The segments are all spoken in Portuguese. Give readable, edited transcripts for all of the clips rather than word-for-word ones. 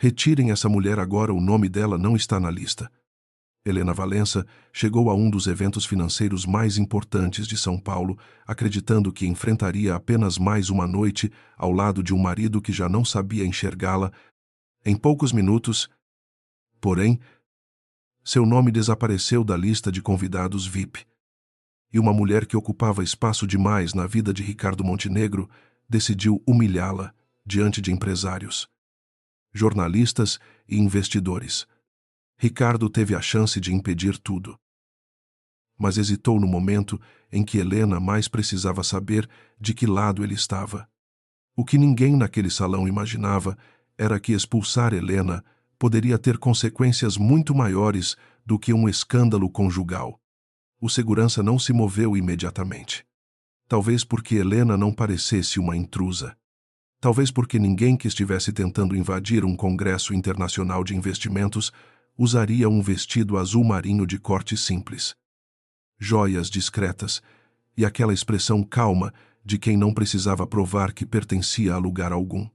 Retirem essa mulher agora, o nome dela não está na lista. Helena Valença chegou a um dos eventos financeiros mais importantes de São Paulo, acreditando que enfrentaria apenas mais uma noite ao lado de um marido que já não sabia enxergá-la. Em poucos minutos, porém, seu nome desapareceu da lista de convidados VIP. E uma mulher que ocupava espaço demais na vida de Ricardo Montenegro decidiu humilhá-la diante de empresários, jornalistas e investidores. Ricardo teve a chance de impedir tudo. Mas hesitou no momento em que Helena mais precisava saber de que lado ele estava. O que ninguém naquele salão imaginava era que expulsar Helena poderia ter consequências muito maiores do que um escândalo conjugal. O segurança não se moveu imediatamente. Talvez porque Helena não parecesse uma intrusa. Talvez porque ninguém que estivesse tentando invadir um congresso internacional de investimentos usaria um vestido azul marinho de corte simples, joias discretas e aquela expressão calma de quem não precisava provar que pertencia a lugar algum.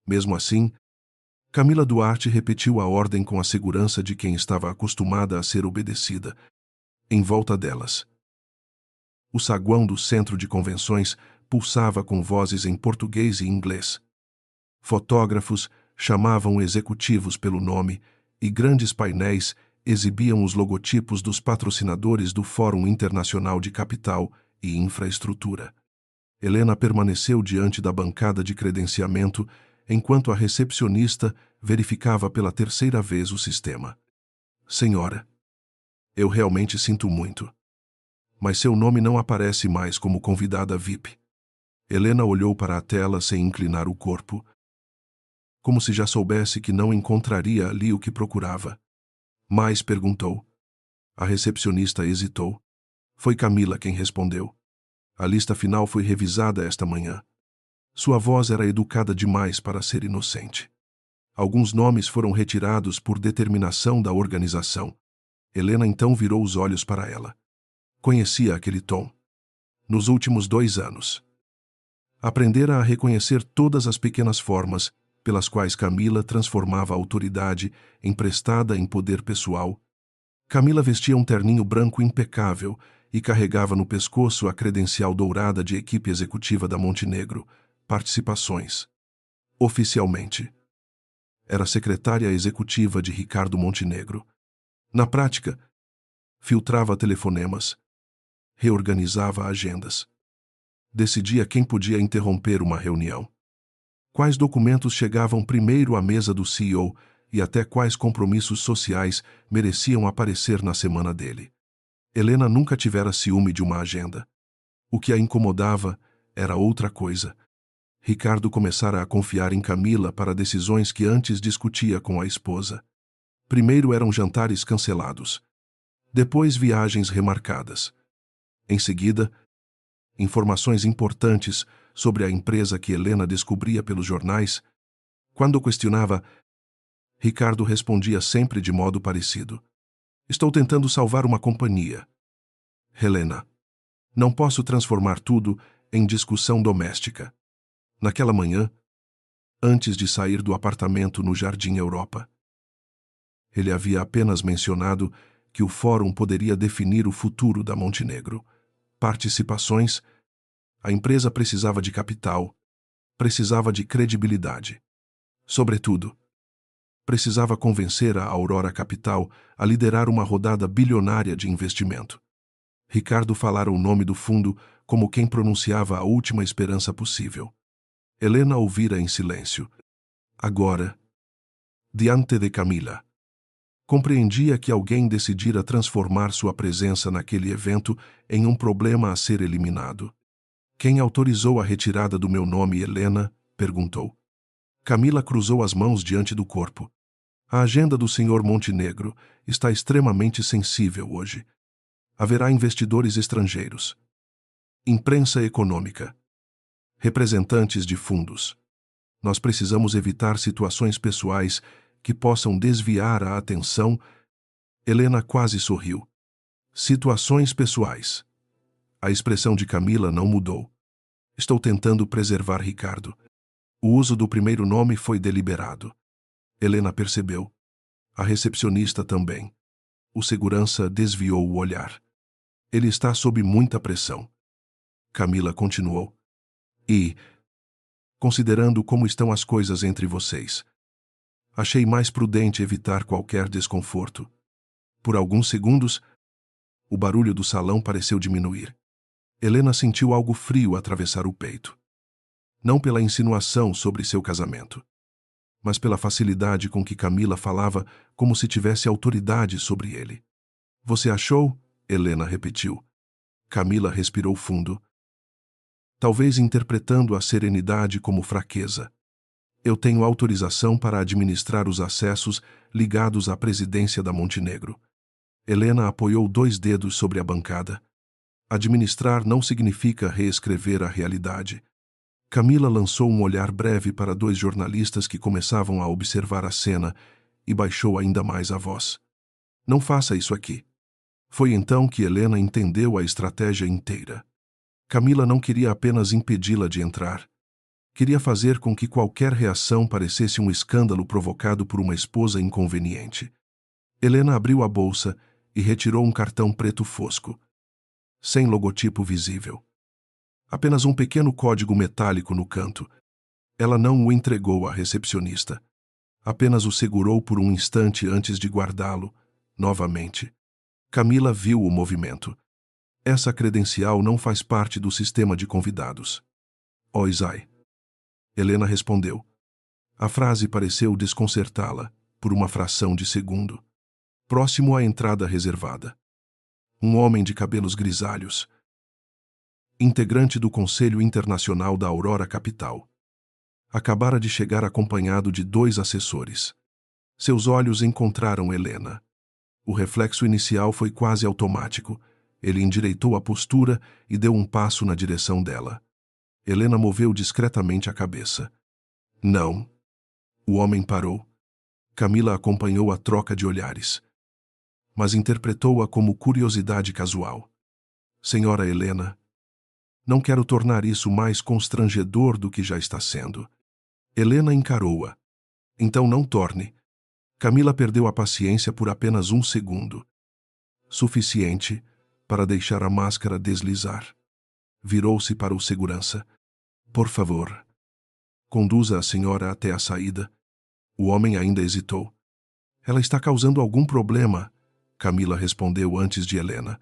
Mesmo assim, Camila Duarte repetiu a ordem com a segurança de quem estava acostumada a ser obedecida. Em volta delas, o saguão do centro de convenções pulsava com vozes em português e inglês. Fotógrafos chamavam executivos pelo nome e grandes painéis exibiam os logotipos dos patrocinadores do Fórum Internacional de Capital e Infraestrutura. Helena permaneceu diante da bancada de credenciamento enquanto a recepcionista verificava pela terceira vez o sistema. Senhora, eu realmente sinto muito, mas seu nome não aparece mais como convidada VIP. Helena olhou para a tela sem inclinar o corpo, como se já soubesse que não encontraria ali o que procurava. Mas perguntou. A recepcionista hesitou. Foi Camila quem respondeu. A lista final foi revisada esta manhã. Sua voz era educada demais para ser inocente. Alguns nomes foram retirados por determinação da organização. Helena então virou os olhos para ela. Conhecia aquele tom. Nos últimos 2 anos. Aprendera a reconhecer todas as pequenas formas pelas quais Camila transformava a autoridade emprestada em poder pessoal. Camila vestia um terninho branco impecável e carregava no pescoço a credencial dourada de equipe executiva da Montenegro, Participações. Oficialmente, era secretária executiva de Ricardo Montenegro. Na prática, filtrava telefonemas, reorganizava agendas, decidia quem podia interromper uma reunião, quais documentos chegavam primeiro à mesa do CEO e até quais compromissos sociais mereciam aparecer na semana dele. Helena nunca tivera ciúme de uma agenda. O que a incomodava era outra coisa. Ricardo começara a confiar em Camila para decisões que antes discutia com a esposa. Primeiro eram jantares cancelados. Depois viagens remarcadas. Em seguida, informações importantes sobre a empresa que Helena descobria pelos jornais. Quando questionava, Ricardo respondia sempre de modo parecido. Estou tentando salvar uma companhia. Helena, não posso transformar tudo em discussão doméstica. Naquela manhã, antes de sair do apartamento no Jardim Europa, ele havia apenas mencionado que o fórum poderia definir o futuro da Montenegro. Participações, a empresa precisava de capital, precisava de credibilidade. Sobretudo, precisava convencer a Aurora Capital a liderar uma rodada bilionária de investimento. Ricardo falara o nome do fundo como quem pronunciava a última esperança possível. Helena ouvira em silêncio. Agora, diante de Camila, compreendia que alguém decidira transformar sua presença naquele evento em um problema a ser eliminado. Quem autorizou a retirada do meu nome, Helena? Perguntou. Camila cruzou as mãos diante do corpo. A agenda do Sr. Montenegro está extremamente sensível hoje. Haverá investidores estrangeiros, imprensa econômica, representantes de fundos. Nós precisamos evitar situações pessoais que possam desviar a atenção. Helena quase sorriu. Situações pessoais. A expressão de Camila não mudou. Estou tentando preservar Ricardo. O uso do primeiro nome foi deliberado. Helena percebeu. A recepcionista também. O segurança desviou o olhar. Ele está sob muita pressão. Camila continuou. E, considerando como estão as coisas entre vocês, achei mais prudente evitar qualquer desconforto. Por alguns segundos, o barulho do salão pareceu diminuir. Helena sentiu algo frio atravessar o peito. Não pela insinuação sobre seu casamento, mas pela facilidade com que Camila falava como se tivesse autoridade sobre ele. Você achou? Helena repetiu. Camila respirou fundo, talvez interpretando a serenidade como fraqueza. Eu tenho autorização para administrar os acessos ligados à presidência da Montenegro. Helena apoiou 2 dedos sobre a bancada. Administrar não significa reescrever a realidade. Camila lançou um olhar breve para 2 jornalistas que começavam a observar a cena e baixou ainda mais a voz. Não faça isso aqui. Foi então que Helena entendeu a estratégia inteira. Camila não queria apenas impedi-la de entrar. Queria fazer com que qualquer reação parecesse um escândalo provocado por uma esposa inconveniente. Helena abriu a bolsa e retirou um cartão preto fosco, sem logotipo visível. Apenas um pequeno código metálico no canto. Ela não o entregou à recepcionista. Apenas o segurou por um instante antes de guardá-lo, novamente. Camila viu o movimento. Essa credencial não faz parte do sistema de convidados. Oisai. Helena respondeu. A frase pareceu desconcertá-la, por uma fração de segundo. Próximo à entrada reservada. Um homem de cabelos grisalhos. Integrante do Conselho Internacional da Aurora Capital. Acabara de chegar acompanhado de 2 assessores. Seus olhos encontraram Helena. O reflexo inicial foi quase automático. Ele endireitou a postura e deu um passo na direção dela. Helena moveu discretamente a cabeça. Não. O homem parou. Camila acompanhou a troca de olhares, mas interpretou-a como curiosidade casual. Senhora Helena, não quero tornar isso mais constrangedor do que já está sendo. Helena encarou-a. Então não torne. Camila perdeu a paciência por apenas 1 segundo. Suficiente para deixar a máscara deslizar. Virou-se para o segurança. Por favor, conduza a senhora até a saída. O homem ainda hesitou. Ela está causando algum problema, Camila respondeu antes de Helena.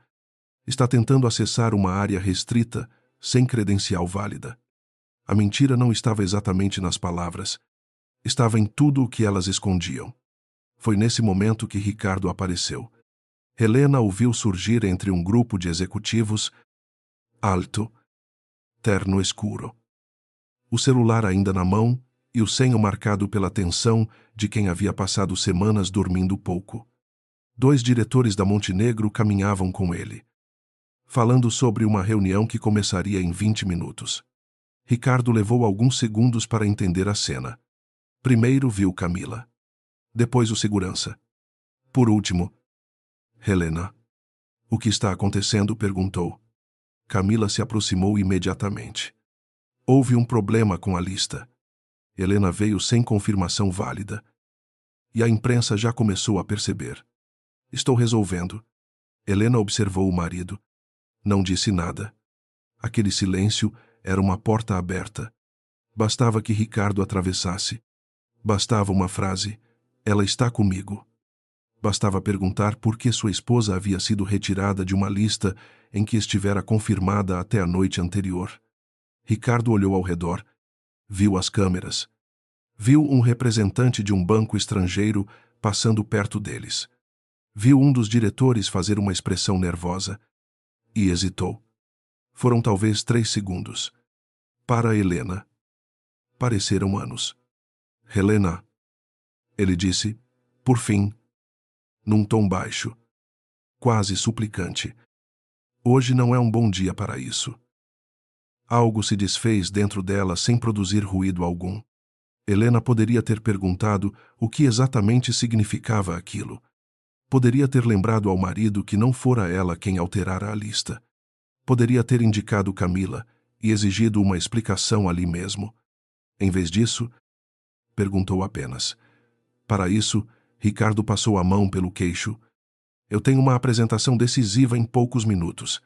Está tentando acessar uma área restrita, sem credencial válida. A mentira não estava exatamente nas palavras. Estava em tudo o que elas escondiam. Foi nesse momento que Ricardo apareceu. Helena o viu surgir entre um grupo de executivos, alto, terno escuro. O celular ainda na mão e o senho marcado pela tensão de quem havia passado semanas dormindo pouco. 2 diretores da Montenegro caminhavam com ele, falando sobre uma reunião que começaria em 20 minutos. Ricardo levou alguns segundos para entender a cena. Primeiro viu Camila. Depois o segurança. Por último, Helena. O que está acontecendo? Perguntou. Camila se aproximou imediatamente. Houve um problema com a lista. Helena veio sem confirmação válida. E a imprensa já começou a perceber. Estou resolvendo. Helena observou o marido. Não disse nada. Aquele silêncio era uma porta aberta. Bastava que Ricardo atravessasse. Bastava uma frase. Ela está comigo. Bastava perguntar por que sua esposa havia sido retirada de uma lista em que estivera confirmada até a noite anterior. Ricardo olhou ao redor. Viu as câmeras. Viu um representante de um banco estrangeiro passando perto deles. Viu um dos diretores fazer uma expressão nervosa. E hesitou. Foram talvez 3 segundos. Para Helena, pareceram anos. Helena, ele disse, por fim, num tom baixo, quase suplicante. Hoje não é um bom dia para isso. Algo se desfez dentro dela sem produzir ruído algum. Helena poderia ter perguntado o que exatamente significava aquilo. Poderia ter lembrado ao marido que não fora ela quem alterara a lista. Poderia ter indicado Camila e exigido uma explicação ali mesmo. Em vez disso, perguntou apenas, Para isso, Ricardo passou a mão pelo queixo. Eu tenho uma apresentação decisiva em poucos minutos.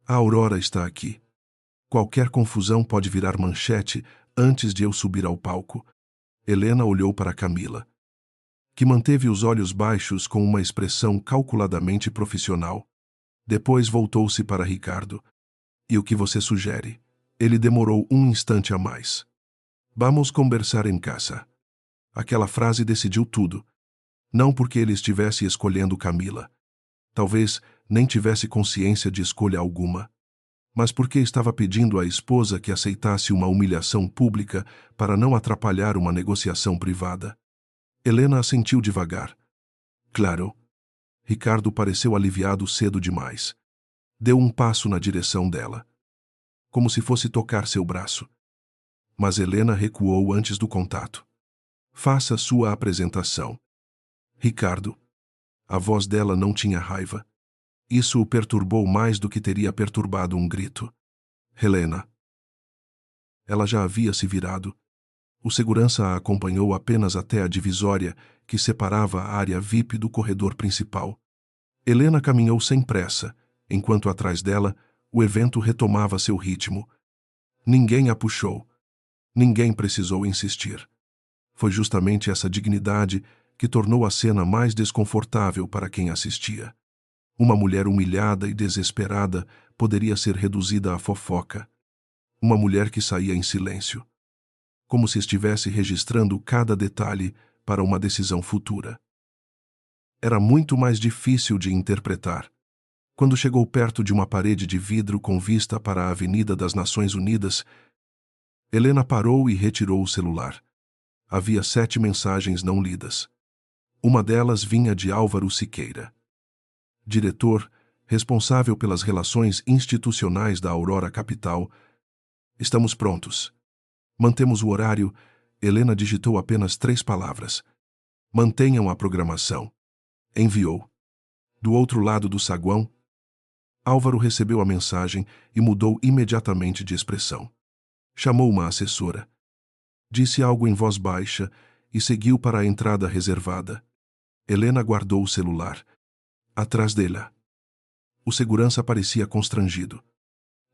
A Aurora está aqui. Qualquer confusão pode virar manchete antes de eu subir ao palco. Helena olhou para Camila, que manteve os olhos baixos com uma expressão calculadamente profissional. Depois voltou-se para Ricardo. E o que você sugere? Ele demorou um instante a mais. Vamos conversar em casa. Aquela frase decidiu tudo. Não porque ele estivesse escolhendo Camila. Talvez nem tivesse consciência de escolha alguma. Mas porque estava pedindo à esposa que aceitasse uma humilhação pública para não atrapalhar uma negociação privada. Helena assentiu devagar. Claro. Ricardo pareceu aliviado cedo demais. Deu um passo na direção dela, como se fosse tocar seu braço. Mas Helena recuou antes do contato. Faça sua apresentação. Ricardo. A voz dela não tinha raiva. Isso o perturbou mais do que teria perturbado um grito. Helena. Ela já havia se virado. O segurança a acompanhou apenas até a divisória que separava a área VIP do corredor principal. Helena caminhou sem pressa, enquanto atrás dela o evento retomava seu ritmo. Ninguém a puxou. Ninguém precisou insistir. Foi justamente essa dignidade que tornou a cena mais desconfortável para quem assistia. Uma mulher humilhada e desesperada poderia ser reduzida a fofoca. Uma mulher que saía em silêncio, como se estivesse registrando cada detalhe para uma decisão futura. Era muito mais difícil de interpretar. Quando chegou perto de uma parede de vidro com vista para a Avenida das Nações Unidas, Helena parou e retirou o celular. Havia 7 mensagens não lidas. Uma delas vinha de Álvaro Siqueira, diretor, responsável pelas relações institucionais da Aurora Capital. Estamos prontos. Mantemos o horário. Helena digitou apenas 3 palavras. Mantenham a programação. Enviou. Do outro lado do saguão, Álvaro recebeu a mensagem e mudou imediatamente de expressão. Chamou uma assessora. Disse algo em voz baixa e seguiu para a entrada reservada. Helena guardou o celular. Atrás dela. O segurança parecia constrangido.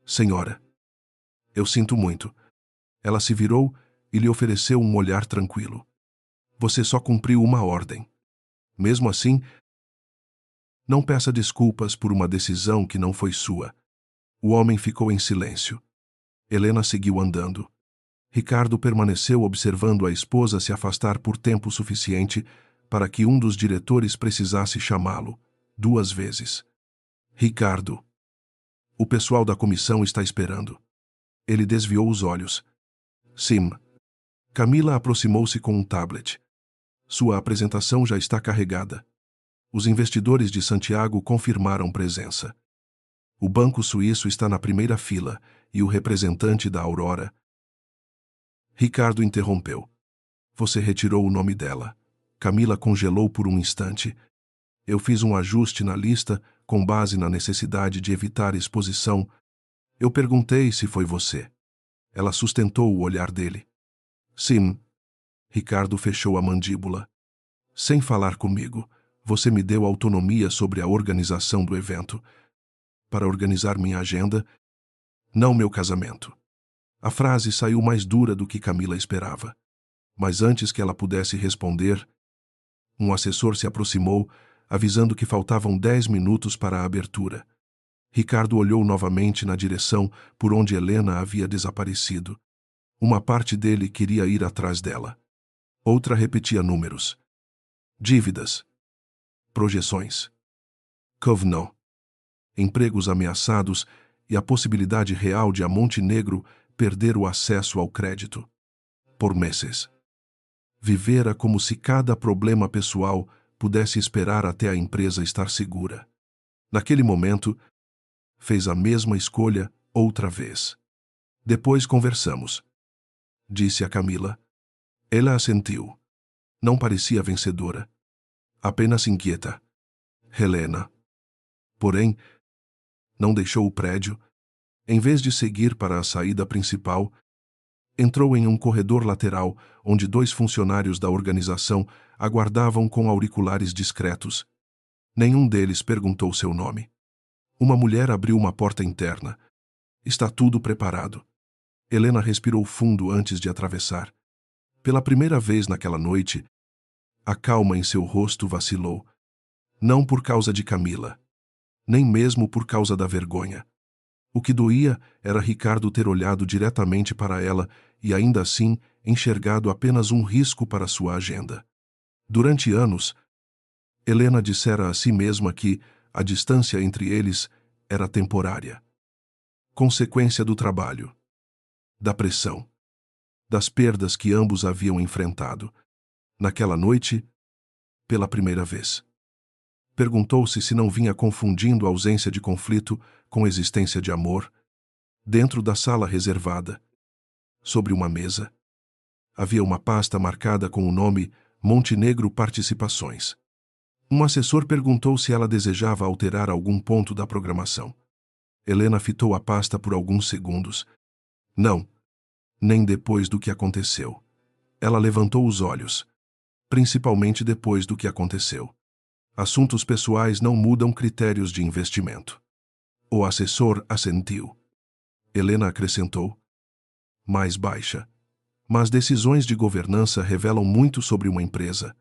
Senhora. Eu sinto muito. Ela se virou e lhe ofereceu um olhar tranquilo. Você só cumpriu uma ordem. Mesmo assim, não peça desculpas por uma decisão que não foi sua. O homem ficou em silêncio. Helena seguiu andando. Ricardo permaneceu observando a esposa se afastar por tempo suficiente para que um dos diretores precisasse chamá-lo, 2 vezes. Ricardo. O pessoal da comissão está esperando. Ele desviou os olhos. Sim. Camila aproximou-se com um tablet. Sua apresentação já está carregada. Os investidores de Santiago confirmaram presença. O banco suíço está na primeira fila e o representante da Aurora. Ricardo interrompeu. Você retirou o nome dela. Camila congelou por um instante. Eu fiz um ajuste na lista com base na necessidade de evitar exposição. Eu perguntei se foi você. Ela sustentou o olhar dele. Sim. Ricardo fechou a mandíbula. Sem falar comigo, você me deu autonomia sobre a organização do evento. Para organizar minha agenda, não meu casamento. A frase saiu mais dura do que Camila esperava. Mas antes que ela pudesse responder, um assessor se aproximou, avisando que faltavam 10 minutos para a abertura. Ricardo olhou novamente na direção por onde Helena havia desaparecido. Uma parte dele queria ir atrás dela. Outra repetia números. Dívidas. Projeções. Covenant. Empregos ameaçados e a possibilidade real de a Montenegro perder o acesso ao crédito. Por meses. Vivera como se cada problema pessoal pudesse esperar até a empresa estar segura. Naquele momento, fez a mesma escolha outra vez. Depois conversamos. Disse a Camila. Ela assentiu. Não parecia vencedora. Apenas inquieta. Helena. Porém, não deixou o prédio. Em vez de seguir para a saída principal, Entrou em um corredor lateral, onde 2 funcionários da organização aguardavam com auriculares discretos. Nenhum deles perguntou seu nome. Uma mulher abriu uma porta interna. Está tudo preparado. Helena respirou fundo antes de atravessar. Pela primeira vez naquela noite, a calma em seu rosto vacilou. Não por causa de Camila, nem mesmo por causa da vergonha. O que doía era Ricardo ter olhado diretamente para ela e, ainda assim, enxergado apenas um risco para sua agenda. Durante anos, Helena dissera a si mesma que a distância entre eles era temporária. Consequência do trabalho, da pressão, das perdas que ambos haviam enfrentado. Naquela noite, pela primeira vez, perguntou-se se não vinha confundindo a ausência de conflito com existência de amor. Dentro da sala reservada, sobre uma mesa, havia uma pasta marcada com o nome Montenegro Participações. Um assessor perguntou se ela desejava alterar algum ponto da programação. Helena fitou a pasta por alguns segundos. Não, nem depois do que aconteceu. Ela levantou os olhos, principalmente depois do que aconteceu. Assuntos pessoais não mudam critérios de investimento. O assessor assentiu. Helena acrescentou, mais baixa. Mas decisões de governança revelam muito sobre uma empresa.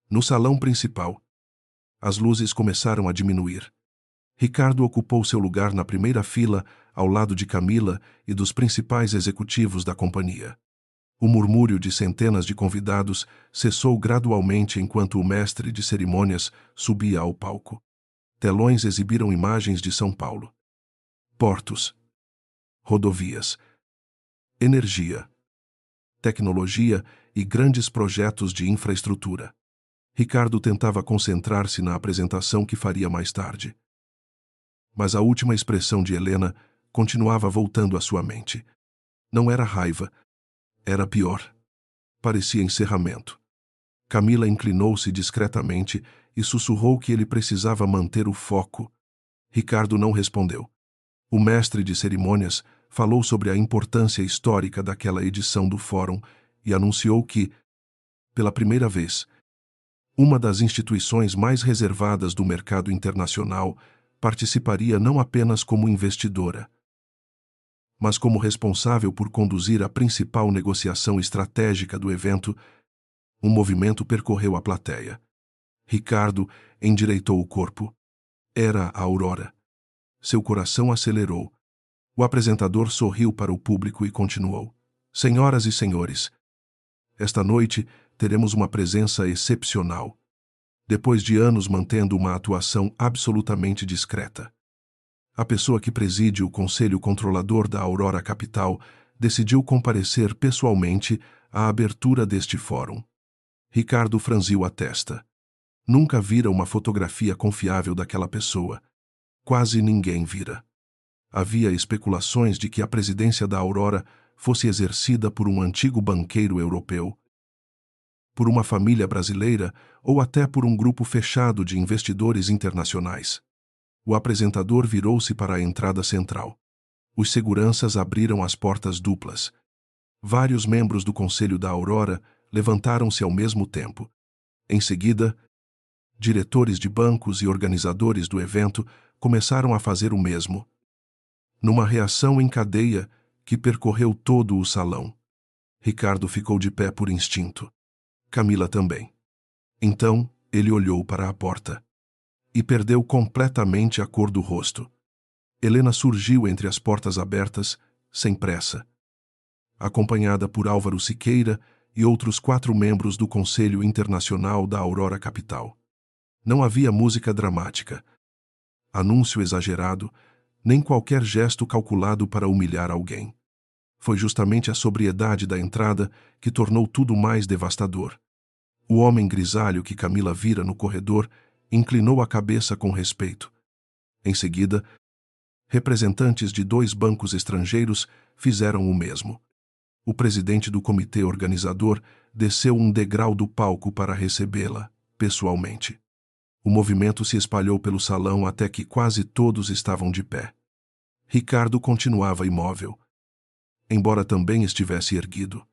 No salão principal, as luzes começaram a diminuir. Ricardo ocupou seu lugar na primeira fila, ao lado de Camila e dos principais executivos da companhia. O murmúrio de centenas de convidados cessou gradualmente enquanto o mestre de cerimônias subia ao palco. Telões exibiram imagens de São Paulo. Portos, rodovias, energia, tecnologia e grandes projetos de infraestrutura. Ricardo tentava concentrar-se na apresentação que faria mais tarde. Mas a última expressão de Helena continuava voltando à sua mente. Não era raiva, era pior. Parecia encerramento. Camila inclinou-se discretamente e sussurrou que ele precisava manter o foco. Ricardo não respondeu. O mestre de cerimônias falou sobre a importância histórica daquela edição do Fórum e anunciou que, pela primeira vez, uma das instituições mais reservadas do mercado internacional participaria não apenas como investidora, mas como responsável por conduzir a principal negociação estratégica do evento. Um movimento percorreu a plateia. Ricardo endireitou o corpo. Era a Aurora. Seu coração acelerou. O apresentador sorriu para o público e continuou. Senhoras e senhores, esta noite teremos uma presença excepcional. Depois de anos mantendo uma atuação absolutamente discreta, a pessoa que preside o Conselho Controlador da Aurora Capital decidiu comparecer pessoalmente à abertura deste fórum. Ricardo franziu a testa. Nunca vira uma fotografia confiável daquela pessoa. Quase ninguém vira. Havia especulações de que a presidência da Aurora fosse exercida por um antigo banqueiro europeu, por uma família brasileira ou até por um grupo fechado de investidores internacionais. O apresentador virou-se para a entrada central. Os seguranças abriram as portas duplas. Vários membros do Conselho da Aurora levantaram-se ao mesmo tempo. Em seguida, diretores de bancos e organizadores do evento começaram a fazer o mesmo, numa reação em cadeia que percorreu todo o salão. Ricardo ficou de pé por instinto. Camila também. Então, ele olhou para a porta e perdeu completamente a cor do rosto. Helena surgiu entre as portas abertas, sem pressa, acompanhada por Álvaro Siqueira e outros 4 membros do Conselho Internacional da Aurora Capital. Não havia música dramática, anúncio exagerado, nem qualquer gesto calculado para humilhar alguém. Foi justamente a sobriedade da entrada que tornou tudo mais devastador. O homem grisalho que Camila vira no corredor inclinou a cabeça com respeito. Em seguida, representantes de 2 bancos estrangeiros fizeram o mesmo. O presidente do comitê organizador desceu um degrau do palco para recebê-la, pessoalmente. O movimento se espalhou pelo salão até que quase todos estavam de pé. Ricardo continuava imóvel. embora também estivesse erguido.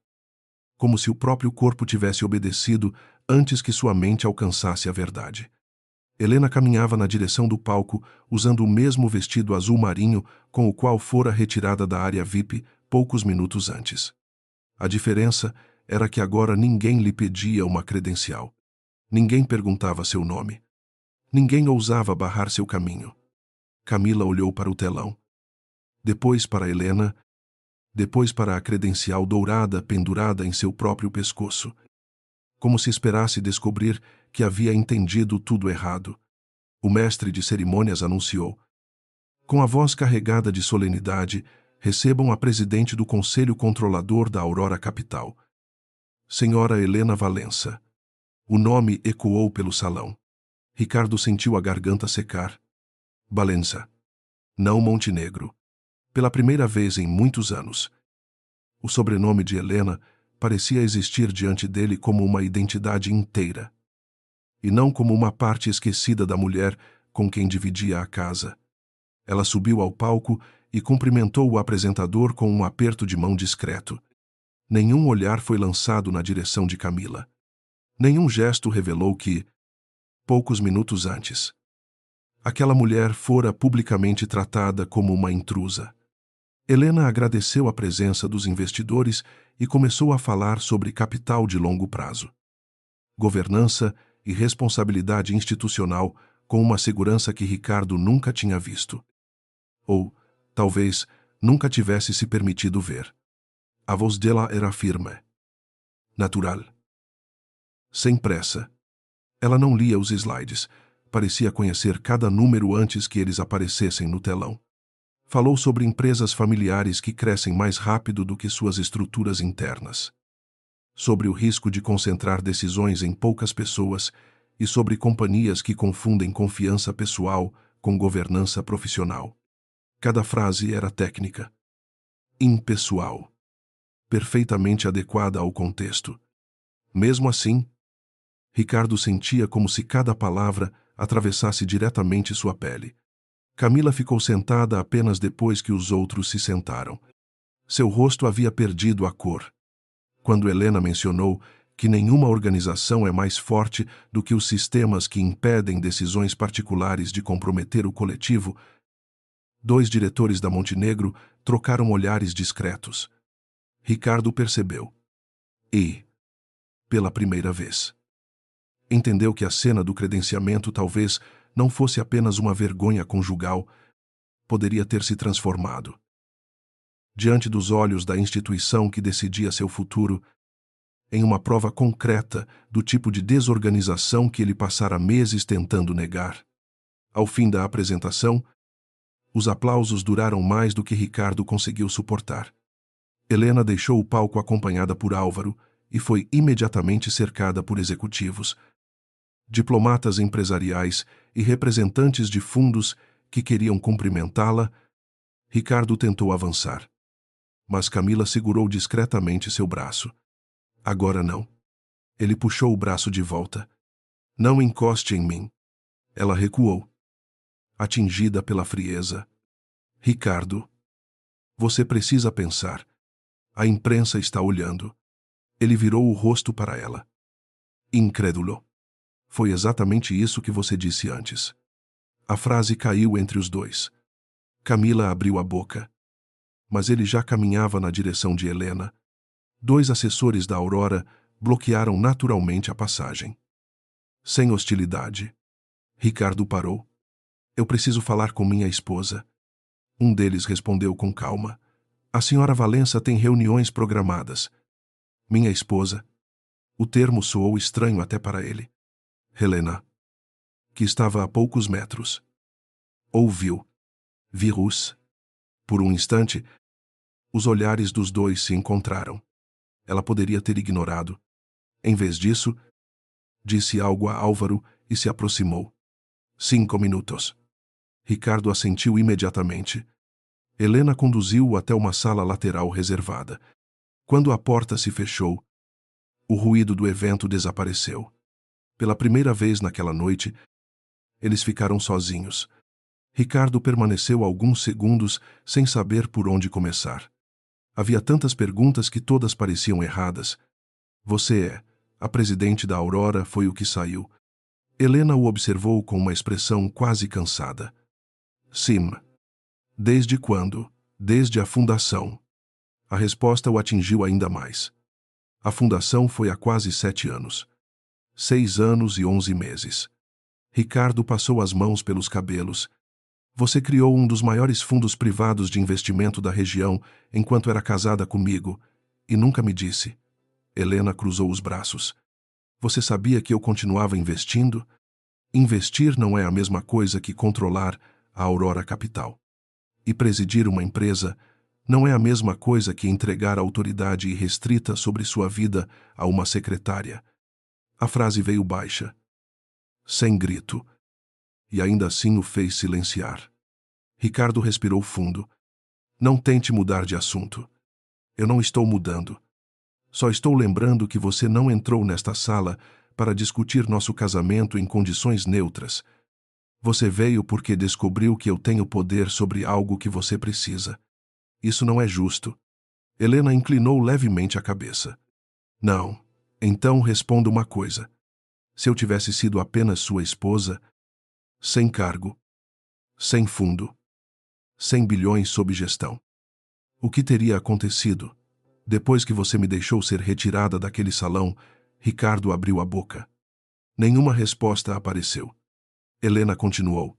Como se o próprio corpo tivesse obedecido antes que sua mente alcançasse a verdade. Helena caminhava na direção do palco, usando o mesmo vestido azul marinho com o qual fora retirada da área VIP poucos minutos antes. A diferença era que agora ninguém lhe pedia uma credencial. Ninguém perguntava seu nome. Ninguém ousava barrar seu caminho. Camila olhou para o telão. Depois para Helena. Depois para a credencial dourada pendurada em seu próprio pescoço. Como se esperasse descobrir que havia entendido tudo errado. O mestre de cerimônias anunciou. Com a voz carregada de solenidade, recebam a presidente do Conselho Controlador da Aurora Capital. Senhora Helena Valença. O nome ecoou pelo salão. Ricardo sentiu a garganta secar. Valença. Não Montenegro. Pela primeira vez em muitos anos. O sobrenome de Helena parecia existir diante dele como uma identidade inteira. E não como uma parte esquecida da mulher com quem dividia a casa. Ela subiu ao palco e cumprimentou o apresentador com um aperto de mão discreto. Nenhum olhar foi lançado na direção de Camila. Nenhum gesto revelou que, poucos minutos antes, aquela mulher fora publicamente tratada como uma intrusa. Helena agradeceu a presença dos investidores e começou a falar sobre capital de longo prazo, governança e responsabilidade institucional com uma segurança que Ricardo nunca tinha visto. Ou, talvez, nunca tivesse se permitido ver. A voz dela era firme, natural. Sem pressa. Ela não lia os slides, parecia conhecer cada número antes que eles aparecessem no telão. Falou sobre empresas familiares que crescem mais rápido do que suas estruturas internas. Sobre o risco de concentrar decisões em poucas pessoas e sobre companhias que confundem confiança pessoal com governança profissional. Cada frase era técnica. Impessoal. Perfeitamente adequada ao contexto. Mesmo assim, Ricardo sentia como se cada palavra atravessasse diretamente sua pele. Camila ficou sentada apenas depois que os outros se sentaram. Seu rosto havia perdido a cor. Quando Helena mencionou que nenhuma organização é mais forte do que os sistemas que impedem decisões particulares de comprometer o coletivo, 2 diretores da Montenegro trocaram olhares discretos. Ricardo percebeu. E, pela primeira vez, entendeu que a cena do credenciamento talvez não fosse apenas uma vergonha conjugal, poderia ter se transformado. Diante dos olhos da instituição que decidia seu futuro, em uma prova concreta do tipo de desorganização que ele passara meses tentando negar. Ao fim da apresentação, os aplausos duraram mais do que Ricardo conseguiu suportar. Helena deixou o palco acompanhada por Álvaro e foi imediatamente cercada por executivos, diplomatas empresariais e representantes de fundos que queriam cumprimentá-la. Ricardo tentou avançar, mas Camila segurou discretamente seu braço. Agora não. Ele puxou o braço de volta. Não encoste em mim. Ela recuou, atingida pela frieza. Ricardo, você precisa pensar. A imprensa está olhando. Ele virou o rosto para ela. Incrédulo. Foi exatamente isso que você disse antes. A frase caiu entre os dois. Camila abriu a boca. Mas ele já caminhava na direção de Helena. 2 assessores da Aurora bloquearam naturalmente a passagem. Sem hostilidade. Ricardo parou. Eu preciso falar com minha esposa. Um deles respondeu com calma. A senhora Valença tem reuniões programadas. Minha esposa. O termo soou estranho até para ele. Helena, que estava a poucos metros. Ouviu. Vírus. Por um instante, os olhares dos dois se encontraram. Ela poderia ter ignorado. Em vez disso, disse algo a Álvaro e se aproximou. 5 minutos. Ricardo assentiu imediatamente. Helena conduziu-o até uma sala lateral reservada. Quando a porta se fechou, o ruído do evento desapareceu. Pela primeira vez naquela noite, eles ficaram sozinhos. Ricardo permaneceu alguns segundos sem saber por onde começar. Havia tantas perguntas que todas pareciam erradas. Você é. A presidente da Aurora foi o que saiu. Helena o observou com uma expressão quase cansada. Sim. Desde quando? Desde a fundação. A resposta o atingiu ainda mais. A fundação foi há quase 7 anos. 6 anos e 11 meses. Ricardo passou as mãos pelos cabelos. Você criou um dos maiores fundos privados de investimento da região enquanto era casada comigo, e nunca me disse. Helena cruzou os braços. Você sabia que eu continuava investindo? Investir não é a mesma coisa que controlar a Aurora Capital. E presidir uma empresa não é a mesma coisa que entregar autoridade irrestrita sobre sua vida a uma secretária. A frase veio baixa, sem grito, e ainda assim o fez silenciar. Ricardo respirou fundo. Não tente mudar de assunto. Eu não estou mudando. Só estou lembrando que você não entrou nesta sala para discutir nosso casamento em condições neutras. Você veio porque descobriu que eu tenho poder sobre algo que você precisa. Isso não é justo. Helena inclinou levemente a cabeça. Não. Então responda uma coisa. Se eu tivesse sido apenas sua esposa, sem cargo, sem fundo, 100 bilhões sob gestão, o que teria acontecido? Depois que você me deixou ser retirada daquele salão, Ricardo abriu a boca. Nenhuma resposta apareceu. Helena continuou.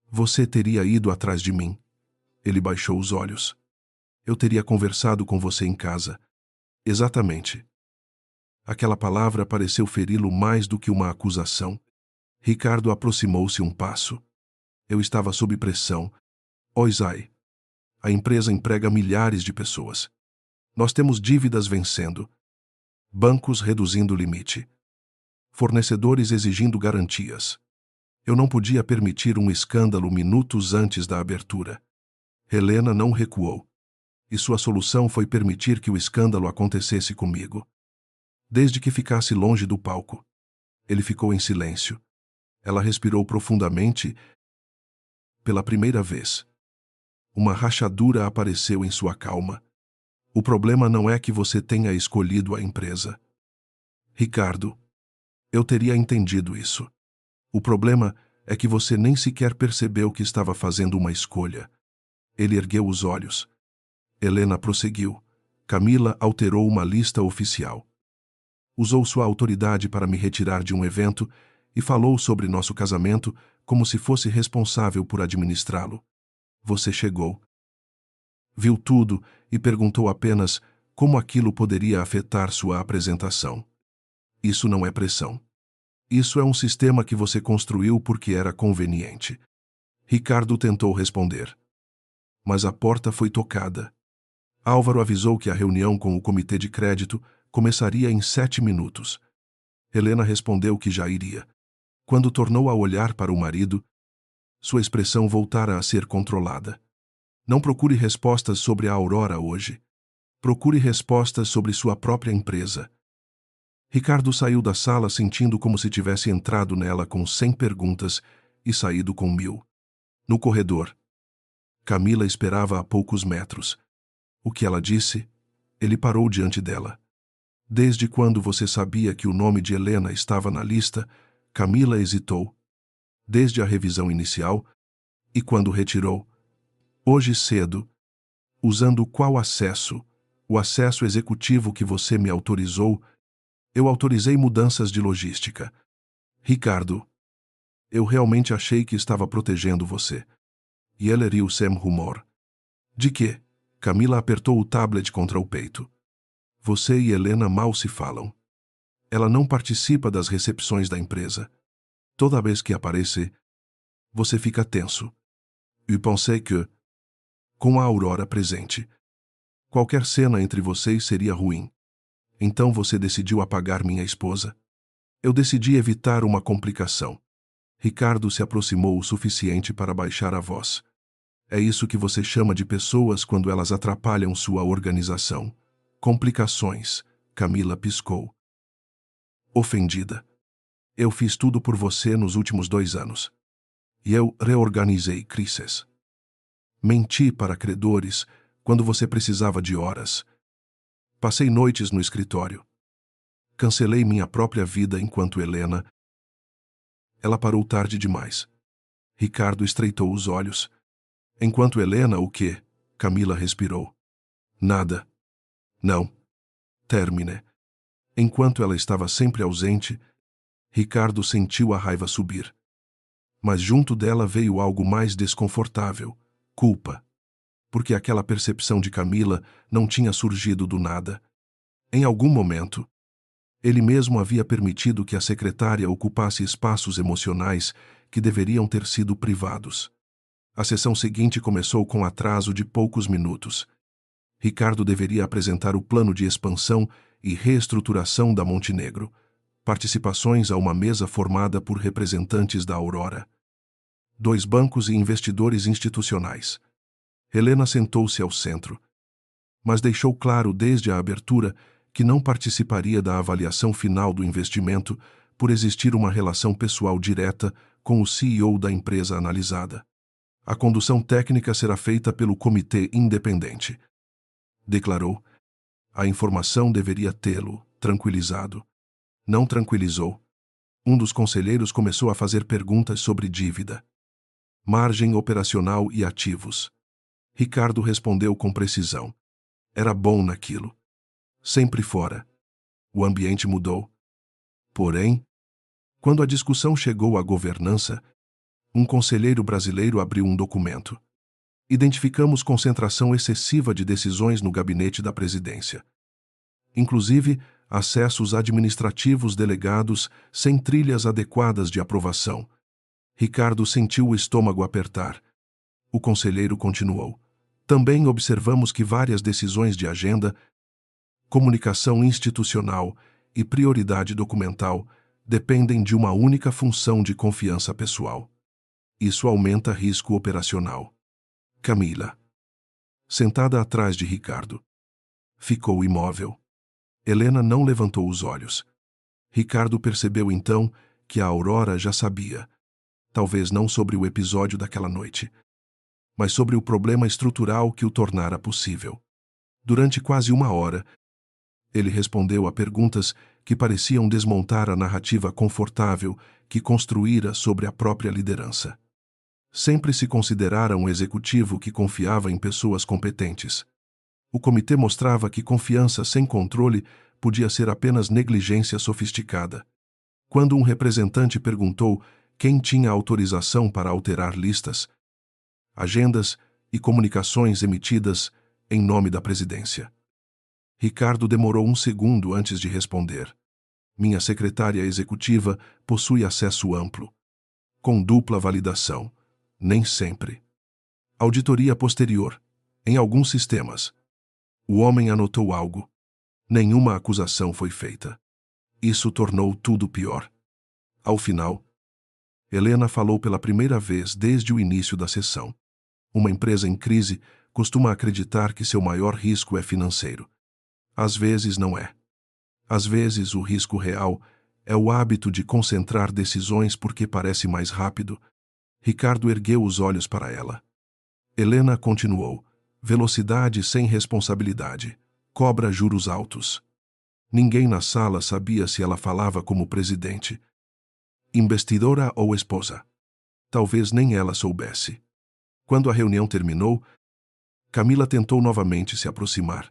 Você teria ido atrás de mim. Ele baixou os olhos. Eu teria conversado com você em casa. Exatamente. Aquela palavra pareceu feri-lo mais do que uma acusação. Ricardo aproximou-se um passo. Eu estava sob pressão. Oisai. A empresa emprega milhares de pessoas. Nós temos dívidas vencendo. Bancos reduzindo o limite. Fornecedores exigindo garantias. Eu não podia permitir um escândalo minutos antes da abertura. Helena não recuou. E sua solução foi permitir que o escândalo acontecesse comigo. Desde que ficasse longe do palco. Ele ficou em silêncio. Ela respirou profundamente. Pela primeira vez. Uma rachadura apareceu em sua calma. O problema não é que você tenha escolhido a empresa. Ricardo, eu teria entendido isso. O problema é que você nem sequer percebeu que estava fazendo uma escolha. Ele ergueu os olhos. Helena prosseguiu. Camila alterou uma lista oficial. Usou sua autoridade para me retirar de um evento e falou sobre nosso casamento como se fosse responsável por administrá-lo. Você chegou. Viu tudo e perguntou apenas como aquilo poderia afetar sua apresentação. Isso não é pressão. Isso é um sistema que você construiu porque era conveniente. Ricardo tentou responder. Mas a porta foi tocada. Álvaro avisou que a reunião com o comitê de crédito começaria em 7 minutos. Helena respondeu que já iria. Quando tornou a olhar para o marido, sua expressão voltara a ser controlada. Não procure respostas sobre a Aurora hoje. Procure respostas sobre sua própria empresa. Ricardo saiu da sala sentindo como se tivesse entrado nela com 100 perguntas e saído com 1000. No corredor, Camila esperava a poucos metros. O que ela disse? Ele parou diante dela. Desde quando você sabia que o nome de Helena estava na lista? Camila hesitou. Desde a revisão inicial. E quando retirou? Hoje cedo. Usando qual acesso? O acesso executivo que você me autorizou? Eu autorizei mudanças de logística. Ricardo, eu realmente achei que estava protegendo você. E ela riu sem rumor. De quê? Camila apertou o tablet contra o peito. Você e Helena mal se falam. Ela não participa das recepções da empresa. Toda vez que aparece, você fica tenso. Eu pensei que, com a Aurora presente, qualquer cena entre vocês seria ruim. Então você decidiu apagar minha esposa. Eu decidi evitar uma complicação. Ricardo se aproximou o suficiente para baixar a voz. É isso que você chama de pessoas quando elas atrapalham sua organização. Complicações. Camila piscou. Ofendida. Eu fiz tudo por você nos últimos 2 anos. E eu reorganizei crises. Menti para credores quando você precisava de horas. Passei noites no escritório. Cancelei minha própria vida enquanto Helena... Ela parou tarde demais. Ricardo estreitou os olhos. Enquanto Helena, o quê? Camila respirou. Nada. Não. Termine. Enquanto ela estava sempre ausente, Ricardo sentiu a raiva subir. Mas junto dela veio algo mais desconfortável: culpa. Porque aquela percepção de Camila não tinha surgido do nada. Em algum momento, ele mesmo havia permitido que a secretária ocupasse espaços emocionais que deveriam ter sido privados. A sessão seguinte começou com atraso de poucos minutos. Ricardo deveria apresentar o plano de expansão e reestruturação da Montenegro, participações a uma mesa formada por representantes da Aurora, 2 bancos e investidores institucionais. Helena sentou-se ao centro, mas deixou claro desde a abertura que não participaria da avaliação final do investimento por existir uma relação pessoal direta com o CEO da empresa analisada. A condução técnica será feita pelo comitê independente, declarou. A informação deveria tê-lo tranquilizado. Não tranquilizou. Um dos conselheiros começou a fazer perguntas sobre dívida, margem operacional e ativos. Ricardo respondeu com precisão. Era bom naquilo. Sempre fora. O ambiente mudou. Porém, quando a discussão chegou à governança, um conselheiro brasileiro abriu um documento. Identificamos concentração excessiva de decisões no gabinete da presidência. Inclusive, acessos administrativos delegados sem trilhas adequadas de aprovação. Ricardo sentiu o estômago apertar. O conselheiro continuou. Também observamos que várias decisões de agenda, comunicação institucional e prioridade documental dependem de uma única função de confiança pessoal. Isso aumenta risco operacional. Camila, sentada atrás de Ricardo, ficou imóvel. Helena não levantou os olhos. Ricardo percebeu então que a Aurora já sabia, talvez não sobre o episódio daquela noite, mas sobre o problema estrutural que o tornara possível. Durante quase 1 hora, ele respondeu a perguntas que pareciam desmontar a narrativa confortável que construíra sobre a própria liderança. Sempre se considerara um executivo que confiava em pessoas competentes. O comitê mostrava que confiança sem controle podia ser apenas negligência sofisticada. Quando um representante perguntou quem tinha autorização para alterar listas, agendas e comunicações emitidas em nome da presidência, Ricardo demorou 1 segundo antes de responder. Minha secretária executiva possui acesso amplo, com dupla validação. Nem sempre. Auditoria posterior. Em alguns sistemas. O homem anotou algo. Nenhuma acusação foi feita. Isso tornou tudo pior. Ao final, Helena falou pela primeira vez desde o início da sessão. Uma empresa em crise costuma acreditar que seu maior risco é financeiro. Às vezes não é. Às vezes o risco real é o hábito de concentrar decisões porque parece mais rápido. Ricardo ergueu os olhos para ela. Helena continuou. Velocidade sem responsabilidade. Cobra juros altos. Ninguém na sala sabia se ela falava como presidente, investidora ou esposa. Talvez nem ela soubesse. Quando a reunião terminou, Camila tentou novamente se aproximar.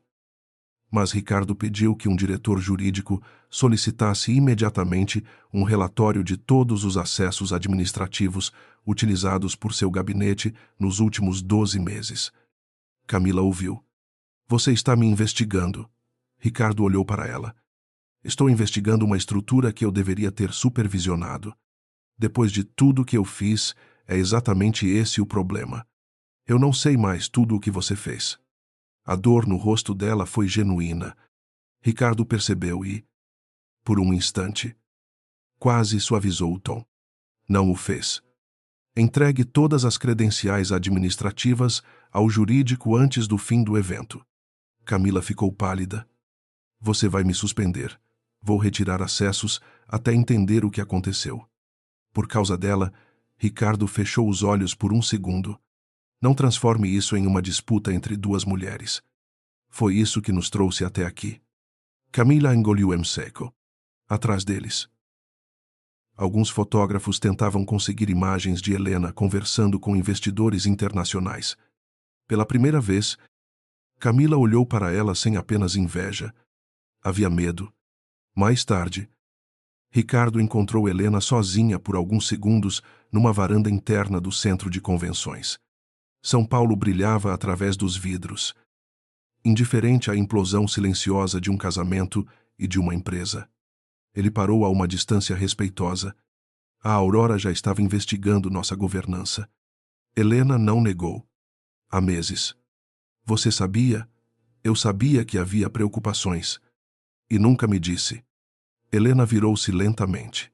Mas Ricardo pediu que um diretor jurídico solicitasse imediatamente um relatório de todos os acessos administrativos utilizados por seu gabinete nos últimos 12 meses. Camila ouviu. Você está me investigando. Ricardo olhou para ela. Estou investigando uma estrutura que eu deveria ter supervisionado. Depois de tudo que eu fiz, é exatamente esse o problema. Eu não sei mais tudo o que você fez. A dor no rosto dela foi genuína. Ricardo percebeu e, por um instante, quase suavizou o tom. Não o fez. Entregue todas as credenciais administrativas ao jurídico antes do fim do evento. Camila ficou pálida. Você vai me suspender. Vou retirar acessos até entender o que aconteceu. Por causa dela, Ricardo fechou os olhos por 1 segundo. Não transforme isso em uma disputa entre duas mulheres. Foi isso que nos trouxe até aqui. Camila engoliu em seco. Atrás deles. Alguns fotógrafos tentavam conseguir imagens de Helena conversando com investidores internacionais. Pela primeira vez, Camila olhou para ela sem apenas inveja. Havia medo. Mais tarde, Ricardo encontrou Helena sozinha por alguns segundos numa varanda interna do centro de convenções. São Paulo brilhava através dos vidros, indiferente à implosão silenciosa de um casamento e de uma empresa. Ele parou a uma distância respeitosa. A Aurora já estava investigando nossa governança. Helena não negou. Há meses. Você sabia? Eu sabia que havia preocupações. E nunca me disse. Helena virou-se lentamente.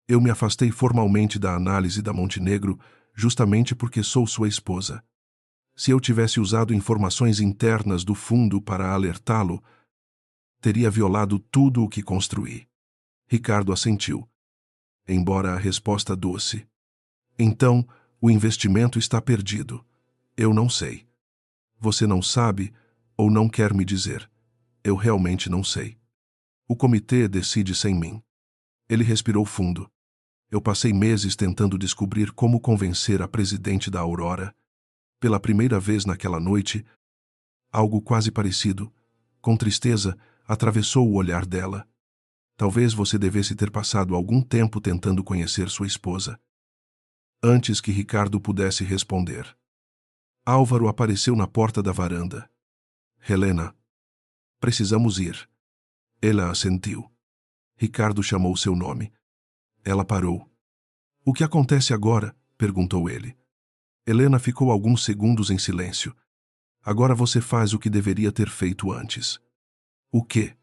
Eu me afastei formalmente da análise da Montenegro justamente porque sou sua esposa. Se eu tivesse usado informações internas do fundo para alertá-lo, teria violado tudo o que construí. Ricardo assentiu, embora a resposta doce. Então, o investimento está perdido. Eu não sei. Você não sabe ou não quer me dizer. Eu realmente não sei. O comitê decide sem mim. Ele respirou fundo. Eu passei meses tentando descobrir como convencer a presidente da Aurora. Pela primeira vez naquela noite, algo quase parecido, com tristeza, atravessou o olhar dela. Talvez você devesse ter passado algum tempo tentando conhecer sua esposa. Antes que Ricardo pudesse responder, Álvaro apareceu na porta da varanda. Helena, precisamos ir. Ela assentiu. Ricardo chamou seu nome. Ela parou. O que acontece agora? Perguntou ele. Helena ficou alguns segundos em silêncio. Agora você faz o que deveria ter feito antes. O quê?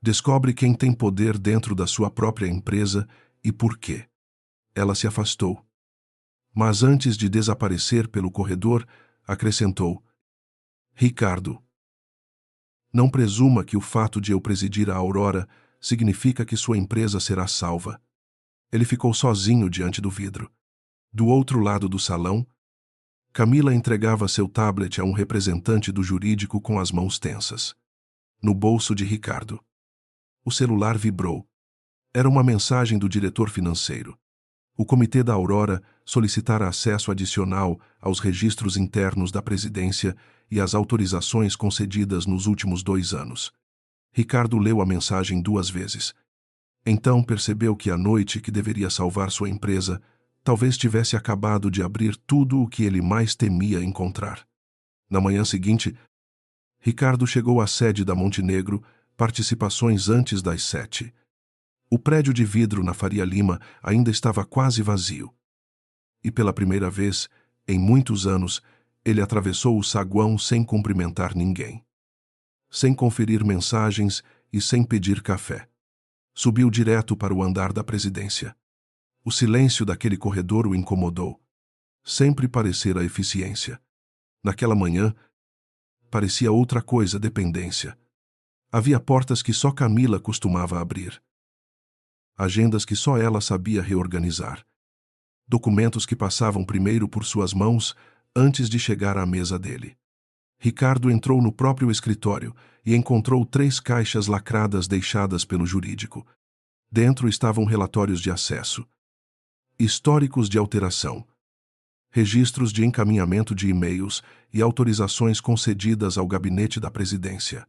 Descobre quem tem poder dentro da sua própria empresa e por quê. Ela se afastou. Mas antes de desaparecer pelo corredor, acrescentou: Ricardo, não presuma que o fato de eu presidir a Aurora significa que sua empresa será salva. Ele ficou sozinho diante do vidro. Do outro lado do salão, Camila entregava seu tablet a um representante do jurídico com as mãos tensas. No bolso de Ricardo. O celular vibrou. Era uma mensagem do diretor financeiro. O comitê da Aurora solicitara acesso adicional aos registros internos da presidência e às autorizações concedidas nos últimos 2 anos. Ricardo leu a mensagem 2 vezes. Então percebeu que a noite que deveria salvar sua empresa talvez tivesse acabado de abrir tudo o que ele mais temia encontrar. Na manhã seguinte, Ricardo chegou à sede da Montenegro, participações antes das 7. O prédio de vidro na Faria Lima ainda estava quase vazio. E pela primeira vez, em muitos anos, ele atravessou o saguão sem cumprimentar ninguém. Sem conferir mensagens e sem pedir café. Subiu direto para o andar da presidência. O silêncio daquele corredor o incomodou. Sempre parecera eficiência. Naquela manhã, parecia outra coisa, dependência. Havia portas que só Camila costumava abrir. Agendas que só ela sabia reorganizar. Documentos que passavam primeiro por suas mãos antes de chegar à mesa dele. Ricardo entrou no próprio escritório e encontrou 3 caixas lacradas deixadas pelo jurídico. Dentro estavam relatórios de acesso, históricos de alteração, registros de encaminhamento de e-mails e autorizações concedidas ao gabinete da presidência.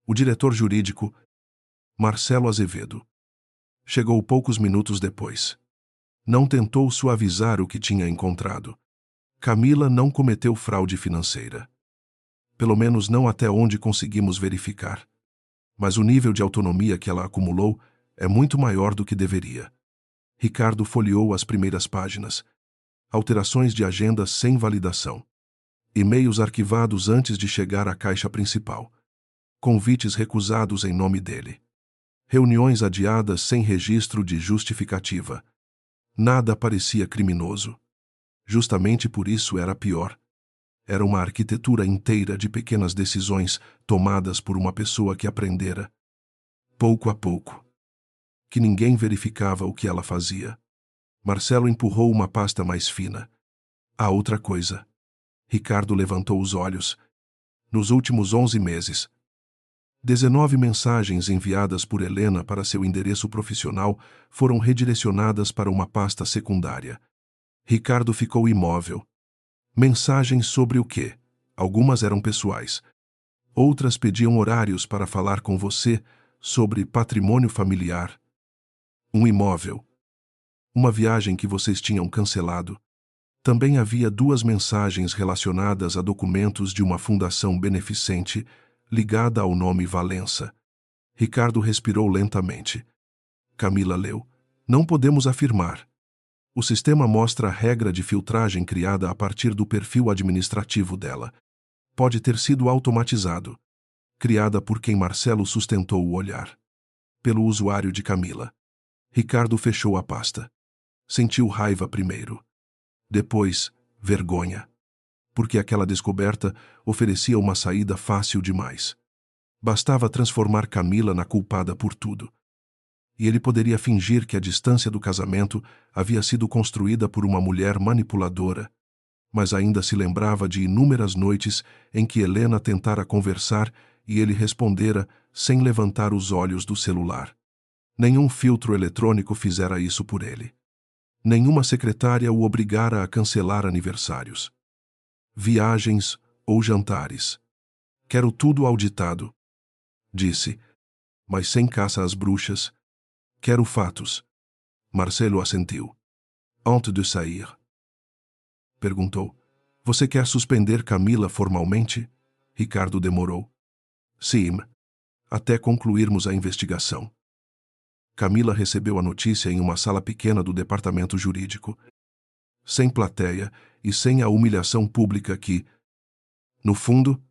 O diretor jurídico, Marcelo Azevedo, chegou poucos minutos depois. Não tentou suavizar o que tinha encontrado. Camila não cometeu fraude financeira. Pelo menos não até onde conseguimos verificar. Mas o nível de autonomia que ela acumulou é muito maior do que deveria. Ricardo folheou as primeiras páginas. Alterações de agenda sem validação. E-mails arquivados antes de chegar à caixa principal. Convites recusados em nome dele. Reuniões adiadas sem registro de justificativa. Nada parecia criminoso. Justamente por isso era pior. Era uma arquitetura inteira de pequenas decisões tomadas por uma pessoa que aprendera, pouco a pouco, que ninguém verificava o que ela fazia. Marcelo empurrou uma pasta mais fina. Há outra coisa. Ricardo levantou os olhos. Nos últimos 11 meses, 19 mensagens enviadas por Helena para seu endereço profissional foram redirecionadas para uma pasta secundária. Ricardo ficou imóvel. Mensagens sobre o quê? Algumas eram pessoais. Outras pediam horários para falar com você sobre patrimônio familiar, um imóvel, uma viagem que vocês tinham cancelado. Também havia 2 mensagens relacionadas a documentos de uma fundação beneficente ligada ao nome Valença. Ricardo respirou lentamente. Camila leu. Não podemos afirmar. O sistema mostra a regra de filtragem criada a partir do perfil administrativo dela. Pode ter sido automatizado. Criada por quem Marcelo sustentou o olhar. Pelo usuário de Camila. Ricardo fechou a pasta. Sentiu raiva primeiro. Depois, vergonha. Porque aquela descoberta oferecia uma saída fácil demais. Bastava transformar Camila na culpada por tudo. E ele poderia fingir que a distância do casamento havia sido construída por uma mulher manipuladora, mas ainda se lembrava de inúmeras noites em que Helena tentara conversar e ele respondera sem levantar os olhos do celular. Nenhum filtro eletrônico fizera isso por ele. Nenhuma secretária o obrigara a cancelar aniversários, viagens ou jantares. Quero tudo auditado, disse, mas sem caça às bruxas. Quero fatos. Marcelo assentiu. Antes de sair, perguntou. Você quer suspender Camila formalmente? Ricardo demorou. Sim, até concluirmos a investigação. Camila recebeu a notícia em uma sala pequena do departamento jurídico, sem plateia e sem a humilhação pública que, no fundo,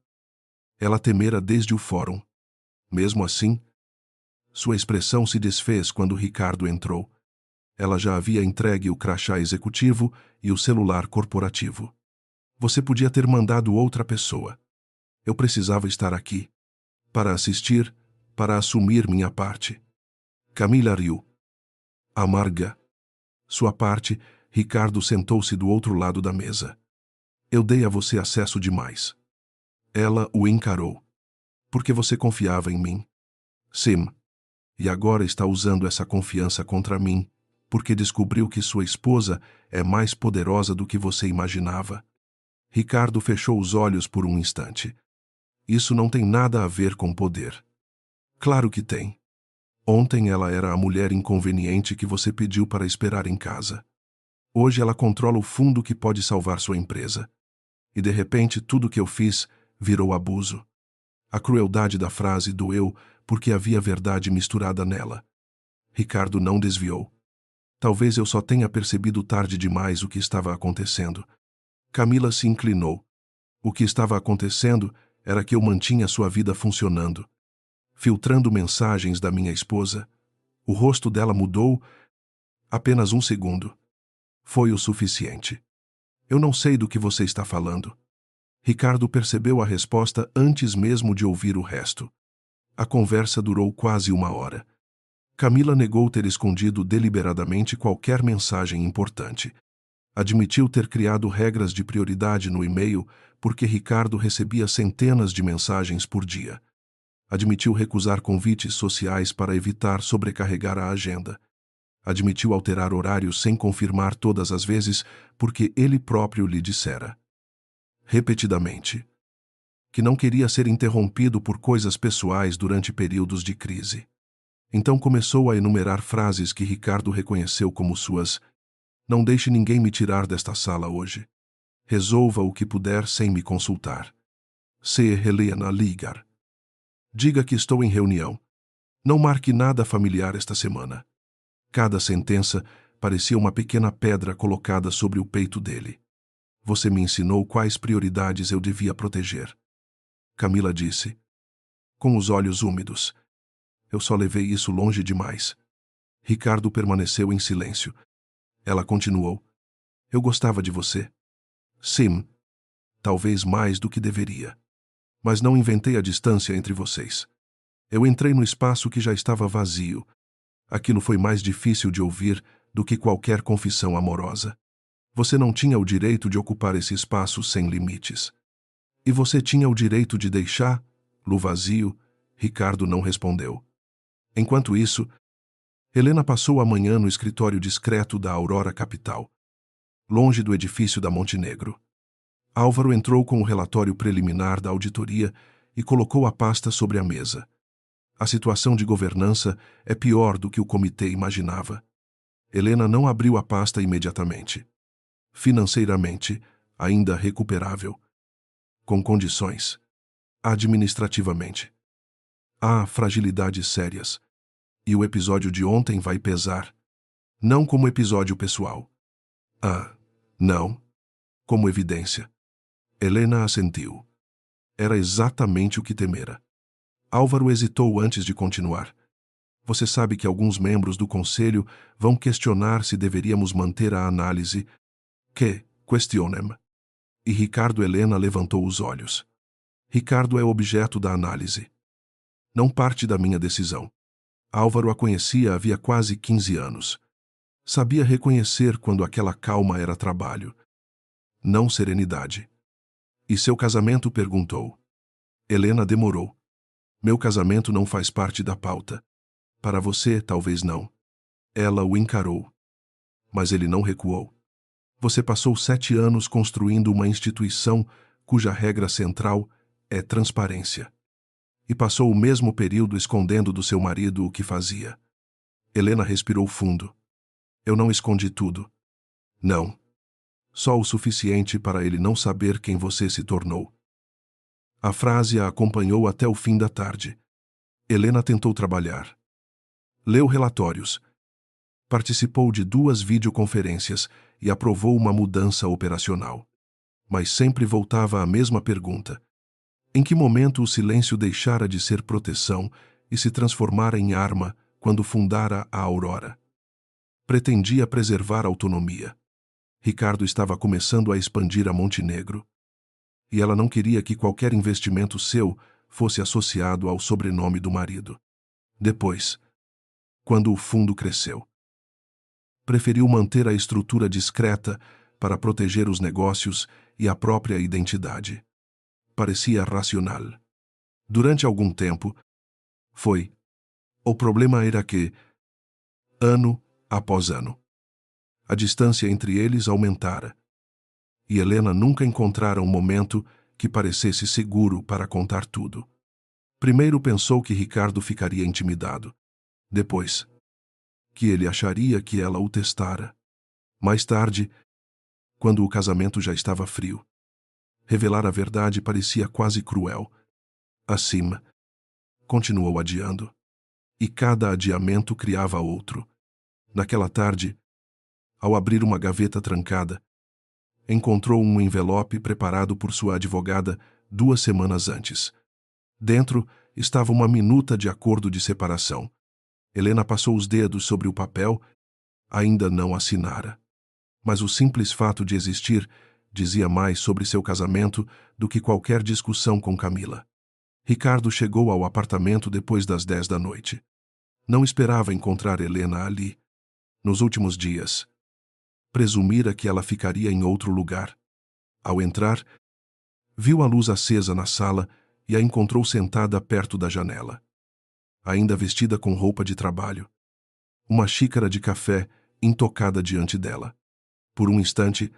ela temera desde o fórum. Mesmo assim, sua expressão se desfez quando Ricardo entrou. Ela já havia entregue o crachá executivo e o celular corporativo. Você podia ter mandado outra pessoa. Eu precisava estar aqui. Para assistir, para assumir minha parte. Camila riu. Amarga. Sua parte, Ricardo sentou-se do outro lado da mesa. Eu dei a você acesso demais. Ela o encarou. Porque você confiava em mim. Sim. E agora está usando essa confiança contra mim, porque descobriu que sua esposa é mais poderosa do que você imaginava. Ricardo fechou os olhos por um instante. Isso não tem nada a ver com poder. Claro que tem. Ontem ela era a mulher inconveniente que você pediu para esperar em casa. Hoje ela controla o fundo que pode salvar sua empresa. E de repente tudo que eu fiz virou abuso. A crueldade da frase doeu porque havia verdade misturada nela. Ricardo não desviou. Talvez eu só tenha percebido tarde demais o que estava acontecendo. Camila se inclinou. O que estava acontecendo era que eu mantinha sua vida funcionando. Filtrando mensagens da minha esposa. O rosto dela mudou. Apenas um segundo. Foi o suficiente. Eu não sei do que você está falando. Ricardo percebeu a resposta antes mesmo de ouvir o resto. A conversa durou quase 1 hora. Camila negou ter escondido deliberadamente qualquer mensagem importante. Admitiu ter criado regras de prioridade no e-mail porque Ricardo recebia centenas de mensagens por dia. Admitiu recusar convites sociais para evitar sobrecarregar a agenda. Admitiu alterar horários sem confirmar todas as vezes porque ele próprio lhe dissera, repetidamente, que não queria ser interrompido por coisas pessoais durante períodos de crise. Então começou a enumerar frases que Ricardo reconheceu como suas. Não deixe ninguém me tirar desta sala hoje. Resolva o que puder sem me consultar. Se Helena ligar. Diga que estou em reunião. Não marque nada familiar esta semana. Cada sentença parecia uma pequena pedra colocada sobre o peito dele. Você me ensinou quais prioridades eu devia proteger. Camila disse, com os olhos úmidos. Eu só levei isso longe demais. Ricardo permaneceu em silêncio. Ela continuou. Eu gostava de você. Sim, talvez mais do que deveria. Mas não inventei a distância entre vocês. Eu entrei no espaço que já estava vazio. Aquilo foi mais difícil de ouvir do que qualquer confissão amorosa. Você não tinha o direito de ocupar esse espaço sem limites. E você tinha o direito de deixá-lo vazio. Ricardo não respondeu. Enquanto isso, Helena passou a manhã no escritório discreto da Aurora Capital, longe do edifício da Montenegro. Álvaro entrou com o relatório preliminar da auditoria e colocou a pasta sobre a mesa. A situação de governança é pior do que o comitê imaginava. Helena não abriu a pasta imediatamente. Financeiramente, ainda recuperável. Com condições. Administrativamente. Há fragilidades sérias. E o episódio de ontem vai pesar. Não como episódio pessoal. Não. Como evidência. Helena assentiu. Era exatamente o que temera. Álvaro hesitou antes de continuar. Você sabe que alguns membros do conselho vão questionar se deveríamos manter a análise. Questionem. E Ricardo Helena levantou os olhos. Ricardo é objeto da análise. Não parte da minha decisão. Álvaro a conhecia havia quase 15 anos. Sabia reconhecer quando aquela calma era trabalho. Não serenidade. E seu casamento? Perguntou. Helena demorou. Meu casamento não faz parte da pauta. Para você, talvez não. Ela o encarou. Mas ele não recuou. Você passou 7 anos construindo uma instituição cuja regra central é transparência. E passou o mesmo período escondendo do seu marido o que fazia. Helena respirou fundo. Eu não escondi tudo. Não. Só o suficiente para ele não saber quem você se tornou. A frase a acompanhou até o fim da tarde. Helena tentou trabalhar. Leu relatórios. Participou de 2 videoconferências e aprovou uma mudança operacional. Mas sempre voltava à mesma pergunta. Em que momento o silêncio deixara de ser proteção e se transformara em arma quando fundara a Aurora? Pretendia preservar a autonomia. Ricardo estava começando a expandir a Montenegro. E ela não queria que qualquer investimento seu fosse associado ao sobrenome do marido. Depois, quando o fundo cresceu, preferiu manter a estrutura discreta para proteger os negócios e a própria identidade. Parecia racional. Durante algum tempo, foi. O problema era que, ano após ano, a distância entre eles aumentara. E Helena nunca encontrara um momento que parecesse seguro para contar tudo. Primeiro pensou que Ricardo ficaria intimidado. Depois, que ele acharia que ela o testara. Mais tarde, quando o casamento já estava frio, revelar a verdade parecia quase cruel. Assim, continuou adiando. E cada adiamento criava outro. Naquela tarde, ao abrir uma gaveta trancada, encontrou um envelope preparado por sua advogada 2 semanas antes. Dentro estava uma minuta de acordo de separação. Helena passou os dedos sobre o papel, ainda não assinara. Mas o simples fato de existir dizia mais sobre seu casamento do que qualquer discussão com Camila. Ricardo chegou ao apartamento depois das 10 da noite. Não esperava encontrar Helena ali. Nos últimos dias, presumira que ela ficaria em outro lugar. Ao entrar, viu a luz acesa na sala e a encontrou sentada perto da janela. Ainda vestida com roupa de trabalho. Uma xícara de café intocada diante dela. Por um instante,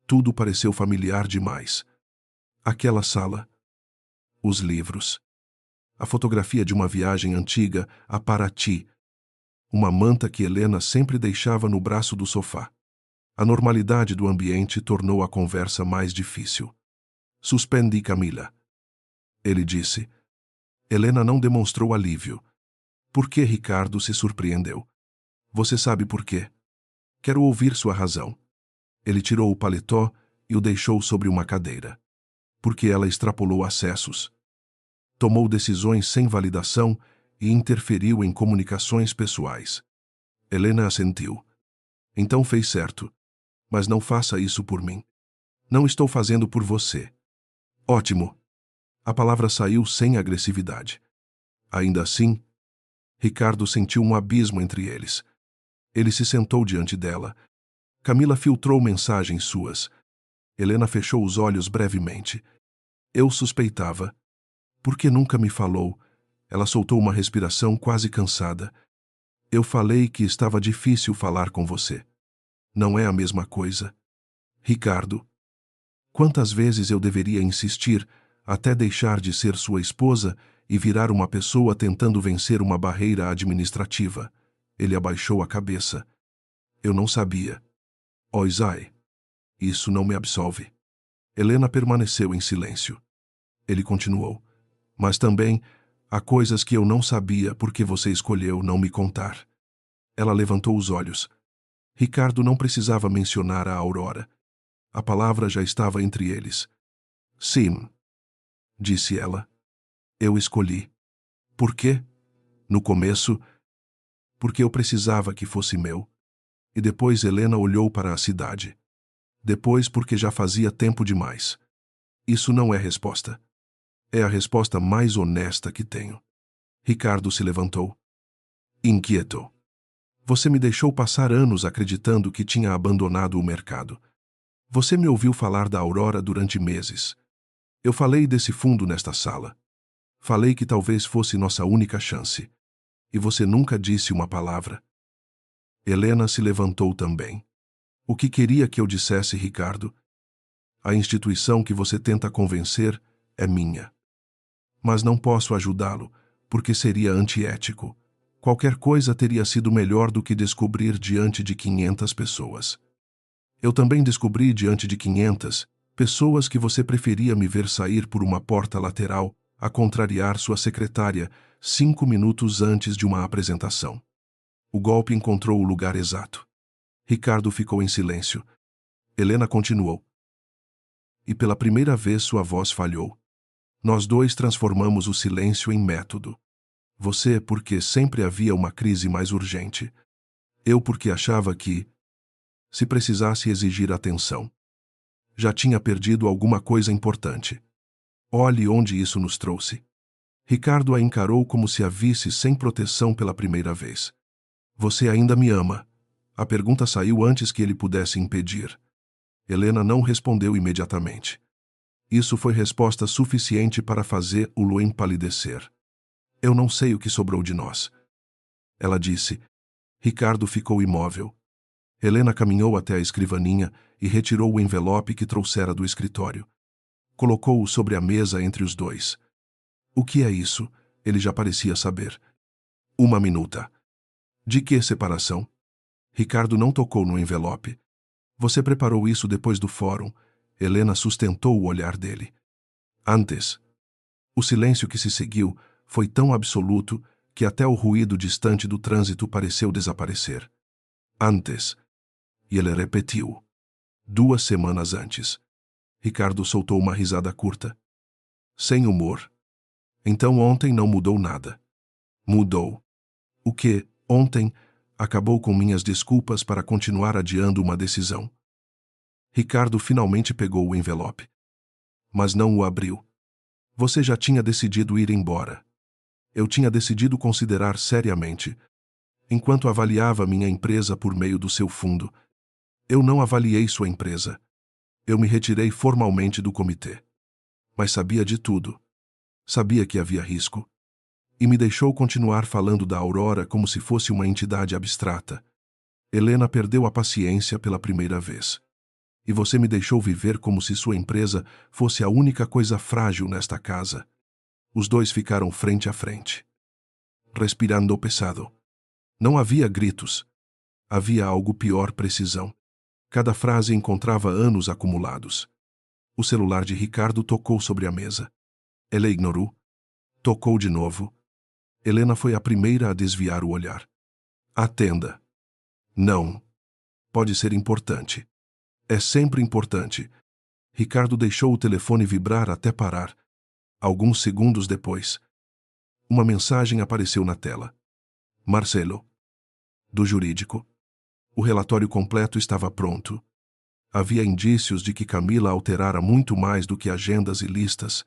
tudo pareceu familiar demais. Aquela sala, os livros, a fotografia de uma viagem antiga a Paraty, uma manta que Helena sempre deixava no braço do sofá. A normalidade do ambiente tornou a conversa mais difícil. Suspendi Camila. Ele disse. Helena não demonstrou alívio. Por que Ricardo se surpreendeu? Você sabe por quê? Quero ouvir sua razão. Ele tirou o paletó e o deixou sobre uma cadeira. Porque ela extrapolou acessos. Tomou decisões sem validação e interferiu em comunicações pessoais. Helena assentiu. Então fez certo. Mas não faça isso por mim. Não estou fazendo por você. Ótimo. A palavra saiu sem agressividade. Ainda assim, Ricardo sentiu um abismo entre eles. Ele se sentou diante dela, Camila filtrou mensagens suas. Helena fechou os olhos brevemente. Eu suspeitava. Por que nunca me falou? Ela soltou uma respiração quase cansada. Eu falei que estava difícil falar com você. Não é a mesma coisa. Ricardo. Quantas vezes eu deveria insistir até deixar de ser sua esposa e virar uma pessoa tentando vencer uma barreira administrativa? Ele abaixou a cabeça. Eu não sabia. Oh, Isai. Isso não me absolve. Helena permaneceu em silêncio. Ele continuou. Mas também há coisas que eu não sabia porque você escolheu não me contar. Ela levantou os olhos. Ricardo não precisava mencionar a Aurora. A palavra já estava entre eles. Sim, disse ela. Eu escolhi. Por quê? No começo, porque eu precisava que fosse meu. E depois Helena olhou para a cidade. Depois porque já fazia tempo demais. Isso não é resposta. É a resposta mais honesta que tenho. Ricardo se levantou. Inquieto. Você me deixou passar anos acreditando que tinha abandonado o mercado. Você me ouviu falar da Aurora durante meses. Eu falei desse fundo nesta sala. Falei que talvez fosse nossa única chance. E você nunca disse uma palavra. Helena se levantou também. O que queria que eu dissesse, Ricardo? A instituição que você tenta convencer é minha. Mas não posso ajudá-lo, porque seria antiético. Qualquer coisa teria sido melhor do que descobrir diante de 500 pessoas. Eu também descobri diante de 500 pessoas que você preferia me ver sair por uma porta lateral a contrariar sua secretária 5 minutos antes de uma apresentação. O golpe encontrou o lugar exato. Ricardo ficou em silêncio. Helena continuou. E pela primeira vez sua voz falhou. Nós dois transformamos o silêncio em método. Você porque sempre havia uma crise mais urgente. Eu porque achava que, se precisasse exigir atenção, já tinha perdido alguma coisa importante. Olhe onde isso nos trouxe. Ricardo a encarou como se a visse sem proteção pela primeira vez. Você ainda me ama? A pergunta saiu antes que ele pudesse impedir. Helena não respondeu imediatamente. Isso foi resposta suficiente para fazer-o empalidecer. Eu não sei o que sobrou de nós. Ela disse. Ricardo ficou imóvel. Helena caminhou até a escrivaninha e retirou o envelope que trouxera do escritório. Colocou-o sobre a mesa entre os dois. O que é isso? Ele já parecia saber. Uma minuta. De que separação? Ricardo não tocou no envelope. Você preparou isso depois do fórum. Helena sustentou o olhar dele. Antes. O silêncio que se seguiu foi tão absoluto que até o ruído distante do trânsito pareceu desaparecer. Antes. E ele repetiu. 2 semanas antes. Ricardo soltou uma risada curta. Sem humor. Então ontem não mudou nada. Mudou. O que, ontem, acabou com minhas desculpas para continuar adiando uma decisão. Ricardo finalmente pegou o envelope. Mas não o abriu. Você já tinha decidido ir embora. Eu tinha decidido considerar seriamente. Enquanto avaliava minha empresa por meio do seu fundo, eu não avaliei sua empresa. Eu me retirei formalmente do comitê. Mas sabia de tudo. Sabia que havia risco. E me deixou continuar falando da Aurora como se fosse uma entidade abstrata. Helena perdeu a paciência pela primeira vez. E você me deixou viver como se sua empresa fosse a única coisa frágil nesta casa. Os dois ficaram frente a frente. Respirando pesado. Não havia gritos. Havia algo pior: precisão. Cada frase encontrava anos acumulados. O celular de Ricardo tocou sobre a mesa. Ela ignorou. Tocou de novo. Helena foi a primeira a desviar o olhar. Atenda. Não. Pode ser importante. É sempre importante. Ricardo deixou o telefone vibrar até parar. Alguns segundos depois, uma mensagem apareceu na tela. Marcelo. Do jurídico. O relatório completo estava pronto. Havia indícios de que Camila alterara muito mais do que agendas e listas.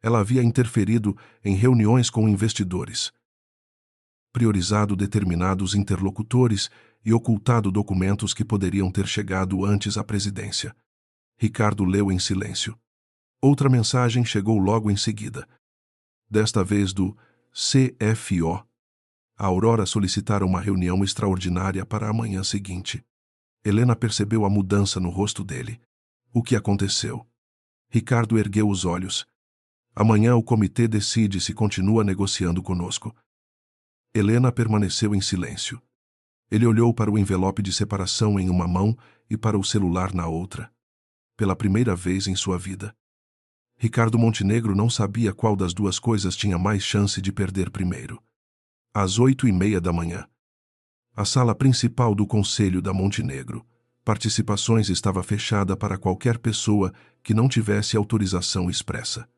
Ela havia interferido em reuniões com investidores, priorizado determinados interlocutores e ocultado documentos que poderiam ter chegado antes à presidência. Ricardo leu em silêncio. Outra mensagem chegou logo em seguida. Desta vez do CFO. A Aurora solicitara uma reunião extraordinária para a manhã seguinte. Helena percebeu a mudança no rosto dele. O que aconteceu? Ricardo ergueu os olhos. Amanhã o comitê decide se continua negociando conosco. Helena permaneceu em silêncio. Ele olhou para o envelope de separação em uma mão e para o celular na outra. Pela primeira vez em sua vida. Ricardo Montenegro não sabia qual das duas coisas tinha mais chance de perder primeiro. Às 8:30 da manhã. A sala principal do Conselho da Montenegro. Participações estava fechada para qualquer pessoa que não tivesse autorização expressa.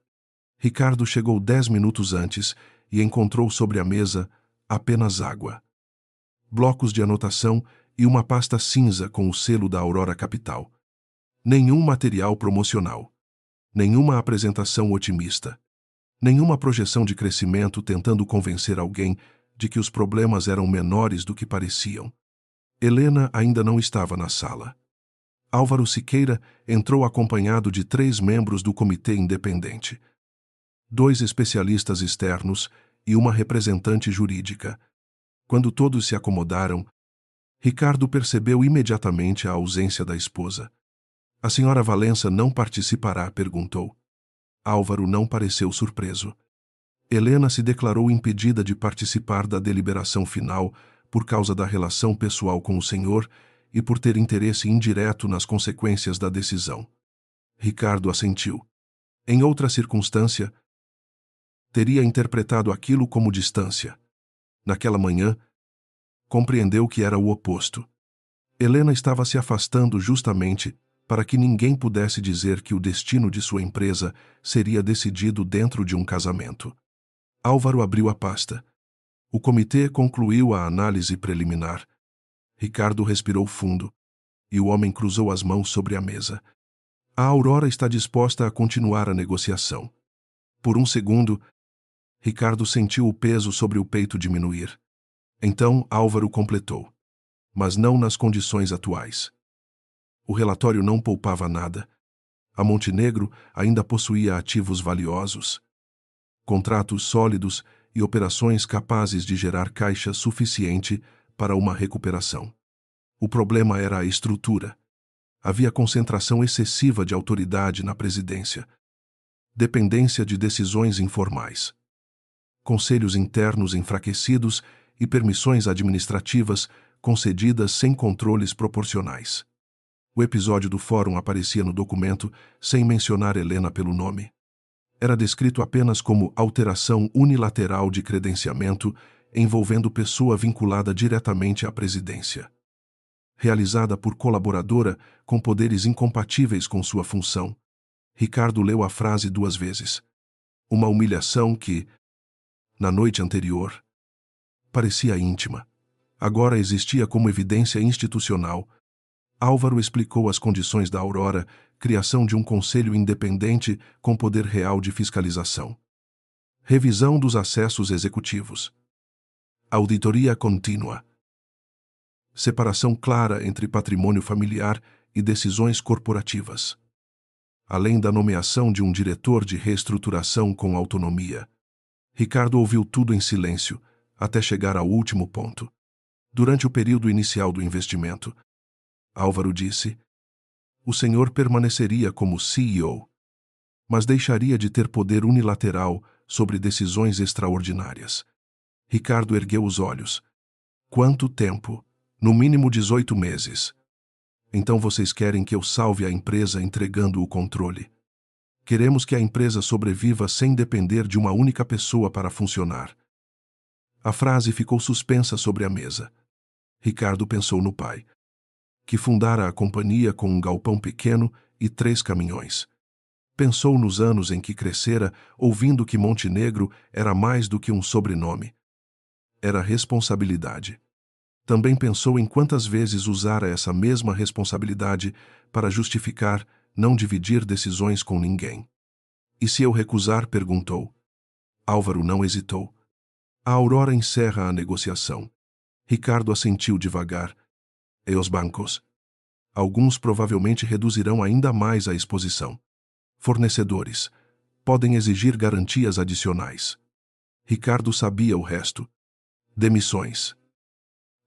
Ricardo chegou 10 minutos antes e encontrou sobre a mesa apenas água, blocos de anotação e uma pasta cinza com o selo da Aurora Capital. Nenhum material promocional. Nenhuma apresentação otimista. Nenhuma projeção de crescimento tentando convencer alguém de que os problemas eram menores do que pareciam. Helena ainda não estava na sala. Álvaro Siqueira entrou acompanhado de 3 membros do comitê independente. 2 especialistas externos e uma representante jurídica. Quando todos se acomodaram, Ricardo percebeu imediatamente a ausência da esposa. A senhora Valença não participará, perguntou. Álvaro não pareceu surpreso. Helena se declarou impedida de participar da deliberação final por causa da relação pessoal com o senhor e por ter interesse indireto nas consequências da decisão. Ricardo assentiu. Em outra circunstância, teria interpretado aquilo como distância. Naquela manhã, compreendeu que era o oposto. Helena estava se afastando justamente para que ninguém pudesse dizer que o destino de sua empresa seria decidido dentro de um casamento. Álvaro abriu a pasta. O comitê concluiu a análise preliminar. Ricardo respirou fundo, e o homem cruzou as mãos sobre a mesa. A Aurora está disposta a continuar a negociação. Por um segundo, Ricardo sentiu o peso sobre o peito diminuir. Então Álvaro completou. Mas não nas condições atuais. O relatório não poupava nada. A Montenegro ainda possuía ativos valiosos, contratos sólidos e operações capazes de gerar caixa suficiente para uma recuperação. O problema era a estrutura. Havia concentração excessiva de autoridade na presidência. Dependência de decisões informais. Conselhos internos enfraquecidos e permissões administrativas concedidas sem controles proporcionais. O episódio do fórum aparecia no documento sem mencionar Helena pelo nome. Era descrito apenas como alteração unilateral de credenciamento envolvendo pessoa vinculada diretamente à presidência. Realizada por colaboradora com poderes incompatíveis com sua função. Ricardo leu a frase 2 vezes. Uma humilhação que, na noite anterior, parecia íntima. Agora existia como evidência institucional. Álvaro explicou as condições da Aurora, criação de um conselho independente com poder real de fiscalização. Revisão dos acessos executivos. Auditoria contínua. Separação clara entre patrimônio familiar e decisões corporativas. Além da nomeação de um diretor de reestruturação com autonomia. Ricardo ouviu tudo em silêncio, até chegar ao último ponto. Durante o período inicial do investimento, Álvaro disse: o senhor permaneceria como CEO, mas deixaria de ter poder unilateral sobre decisões extraordinárias. Ricardo ergueu os olhos. Quanto tempo? No mínimo 18 meses. Então vocês querem que eu salve a empresa entregando o controle. Queremos que a empresa sobreviva sem depender de uma única pessoa para funcionar. A frase ficou suspensa sobre a mesa. Ricardo pensou no pai, que fundara a companhia com um galpão pequeno e 3 caminhões. Pensou nos anos em que crescera, ouvindo que Montenegro era mais do que um sobrenome. Era responsabilidade. Também pensou em quantas vezes usara essa mesma responsabilidade para justificar não dividir decisões com ninguém. E se eu recusar? Perguntou. Álvaro não hesitou. A Aurora encerra a negociação. Ricardo assentiu devagar. E os bancos? Alguns provavelmente reduzirão ainda mais a exposição. Fornecedores podem exigir garantias adicionais. Ricardo sabia o resto. Demissões.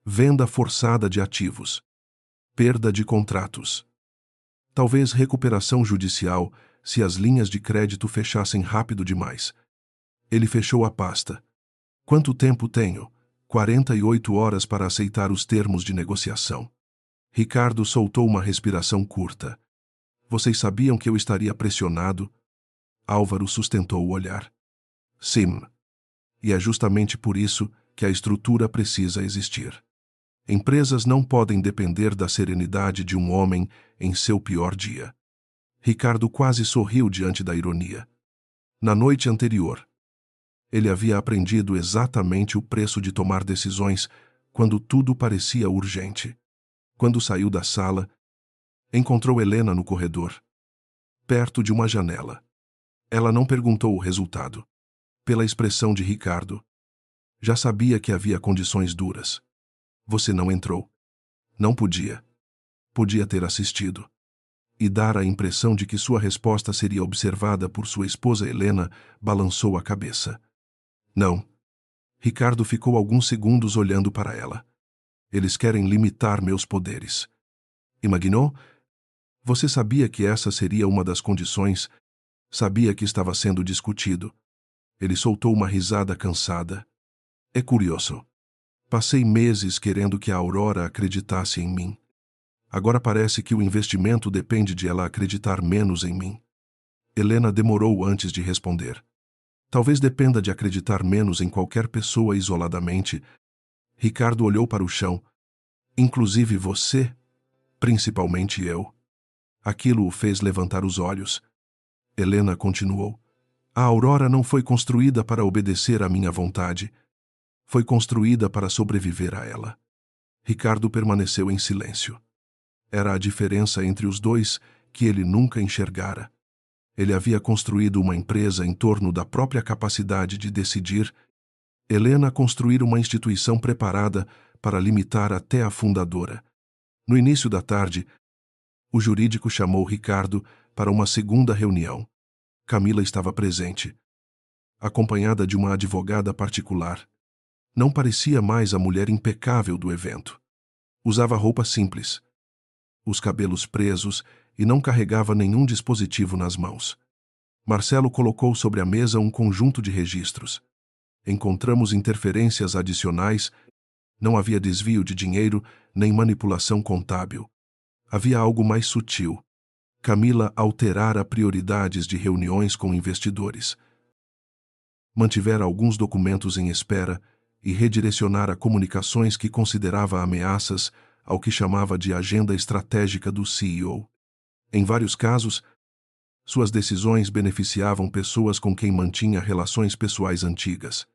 Venda forçada de ativos. Perda de contratos. Talvez recuperação judicial se as linhas de crédito fechassem rápido demais. Ele fechou a pasta. Quanto tempo tenho? 48 horas para aceitar os termos de negociação. Ricardo soltou uma respiração curta. Vocês sabiam que eu estaria pressionado? Álvaro sustentou o olhar. Sim. E é justamente por isso que a estrutura precisa existir. Empresas não podem depender da serenidade de um homem em seu pior dia. Ricardo quase sorriu diante da ironia. Na noite anterior, ele havia aprendido exatamente o preço de tomar decisões quando tudo parecia urgente. Quando saiu da sala, encontrou Helena no corredor, perto de uma janela. Ela não perguntou o resultado. Pela expressão de Ricardo, já sabia que havia condições duras. Você não entrou. Não podia. Podia ter assistido. E dar a impressão de que sua resposta seria observada por sua esposa Helena, balançou a cabeça. Não. Ricardo ficou alguns segundos olhando para ela. Eles querem limitar meus poderes. Imaginou? Você sabia que essa seria uma das condições? Sabia que estava sendo discutido. Ele soltou uma risada cansada. É curioso. Passei meses querendo que a Aurora acreditasse em mim. Agora parece que o investimento depende de ela acreditar menos em mim. Helena demorou antes de responder. Talvez dependa de acreditar menos em qualquer pessoa isoladamente. Ricardo olhou para o chão. Inclusive você, principalmente eu. Aquilo o fez levantar os olhos. Helena continuou. A Aurora não foi construída para obedecer à minha vontade. Foi construída para sobreviver a ela. Ricardo permaneceu em silêncio. Era a diferença entre os dois que ele nunca enxergara. Ele havia construído uma empresa em torno da própria capacidade de decidir. Helena construir uma instituição preparada para limitar até a fundadora. No início da tarde, o jurídico chamou Ricardo para uma segunda reunião. Camila estava presente, acompanhada de uma advogada particular. Não parecia mais a mulher impecável do evento. Usava roupa simples, os cabelos presos e não carregava nenhum dispositivo nas mãos. Marcelo colocou sobre a mesa um conjunto de registros. Encontramos interferências adicionais, não havia desvio de dinheiro nem manipulação contábil. Havia algo mais sutil. Camila alterara prioridades de reuniões com investidores. Mantivera alguns documentos em espera e redirecionara comunicações que considerava ameaças ao que chamava de agenda estratégica do CEO. Em vários casos, suas decisões beneficiavam pessoas com quem mantinha relações pessoais antigas.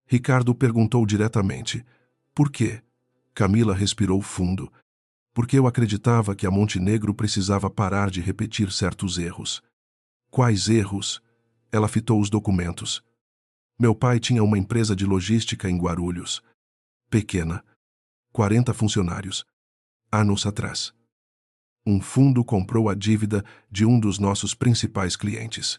Ricardo perguntou diretamente: por quê? Camila respirou fundo. Porque eu acreditava que a Montenegro precisava parar de repetir certos erros. Quais erros? Ela fitou os documentos. Meu pai tinha uma empresa de logística em Guarulhos. Pequena. 40 funcionários. Anos atrás. Um fundo comprou a dívida de um dos nossos principais clientes.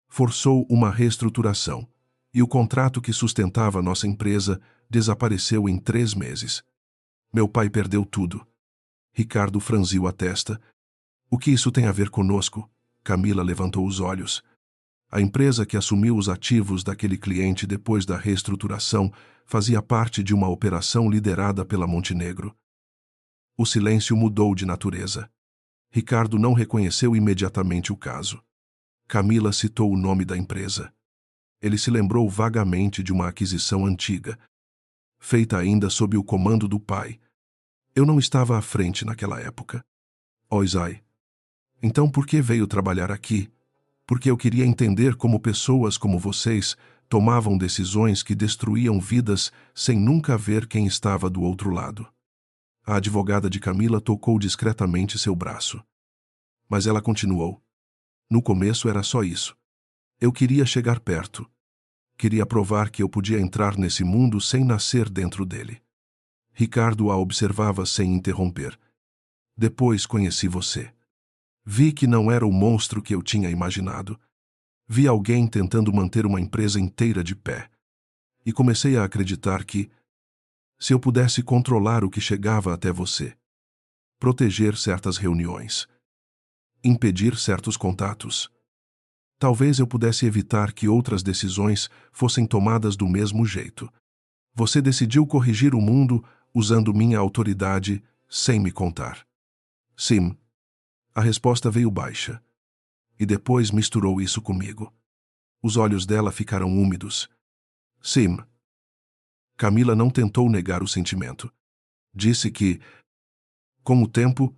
Forçou uma reestruturação, e o contrato que sustentava nossa empresa desapareceu em 3 meses. Meu pai perdeu tudo. Ricardo franziu a testa. O que isso tem a ver conosco? Camila levantou os olhos. A empresa que assumiu os ativos daquele cliente depois da reestruturação fazia parte de uma operação liderada pela Montenegro. O silêncio mudou de natureza. Ricardo não reconheceu imediatamente o caso. Camila citou o nome da empresa. Ele se lembrou vagamente de uma aquisição antiga, feita ainda sob o comando do pai. Eu não estava à frente naquela época. Oisai. Então por que veio trabalhar aqui? Porque eu queria entender como pessoas como vocês tomavam decisões que destruíam vidas sem nunca ver quem estava do outro lado. A advogada de Camila tocou discretamente seu braço. Mas ela continuou. No começo era só isso. Eu queria chegar perto. Queria provar que eu podia entrar nesse mundo sem nascer dentro dele. Ricardo a observava sem interromper. Depois conheci você. Vi que não era o monstro que eu tinha imaginado. Vi alguém tentando manter uma empresa inteira de pé. E comecei a acreditar que, se eu pudesse controlar o que chegava até você, proteger certas reuniões, impedir certos contatos, talvez eu pudesse evitar que outras decisões fossem tomadas do mesmo jeito. Você decidiu corrigir o mundo usando minha autoridade sem me contar. Sim. A resposta veio baixa. E depois misturou isso comigo. Os olhos dela ficaram úmidos. Sim. Camila não tentou negar o sentimento. Disse que, com o tempo,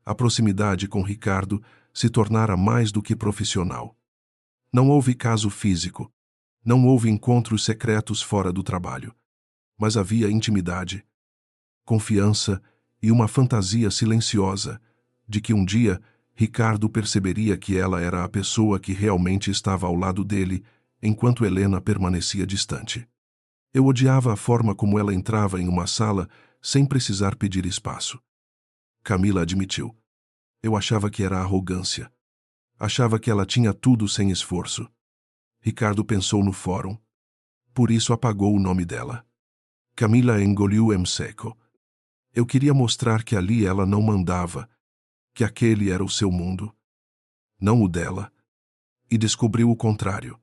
a proximidade com Ricardo se tornara mais do que profissional. Não houve caso físico. Não houve encontros secretos fora do trabalho. Mas havia intimidade, confiança e uma fantasia silenciosa de que um dia Ricardo perceberia que ela era a pessoa que realmente estava ao lado dele, enquanto Helena permanecia distante. Eu odiava a forma como ela entrava em uma sala sem precisar pedir espaço. Camila admitiu. Eu achava que era arrogância. Achava que ela tinha tudo sem esforço. Ricardo pensou no fórum. Por isso apagou o nome dela. Camila engoliu em seco. Eu queria mostrar que ali ela não mandava, que aquele era o seu mundo, não o dela. E descobriu o contrário.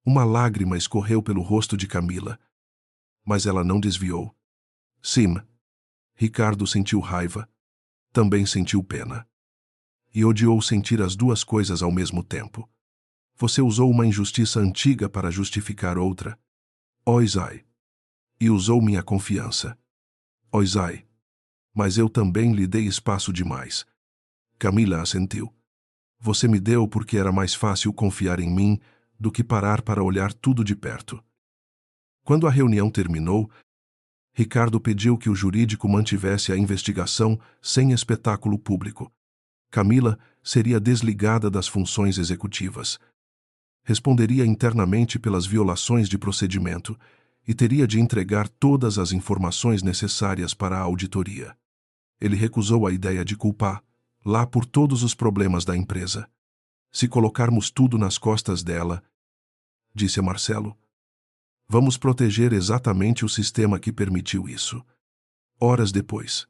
Uma lágrima escorreu pelo rosto de Camila. Mas ela não desviou. Sim. Ricardo sentiu raiva. Também sentiu pena. E odiou sentir as duas coisas ao mesmo tempo. Você usou uma injustiça antiga para justificar outra. Oisai. E usou minha confiança. Oisai. Mas eu também lhe dei espaço demais. Camila assentiu. Você me deu porque era mais fácil confiar em mim do que parar para olhar tudo de perto. Quando a reunião terminou, Ricardo pediu que o jurídico mantivesse a investigação sem espetáculo público. Camila seria desligada das funções executivas. Responderia internamente pelas violações de procedimento e teria de entregar todas as informações necessárias para a auditoria. Ele recusou a ideia de culpar, lá por todos os problemas da empresa. Se colocarmos tudo nas costas dela, disse a Marcelo, vamos proteger exatamente o sistema que permitiu isso. Horas depois,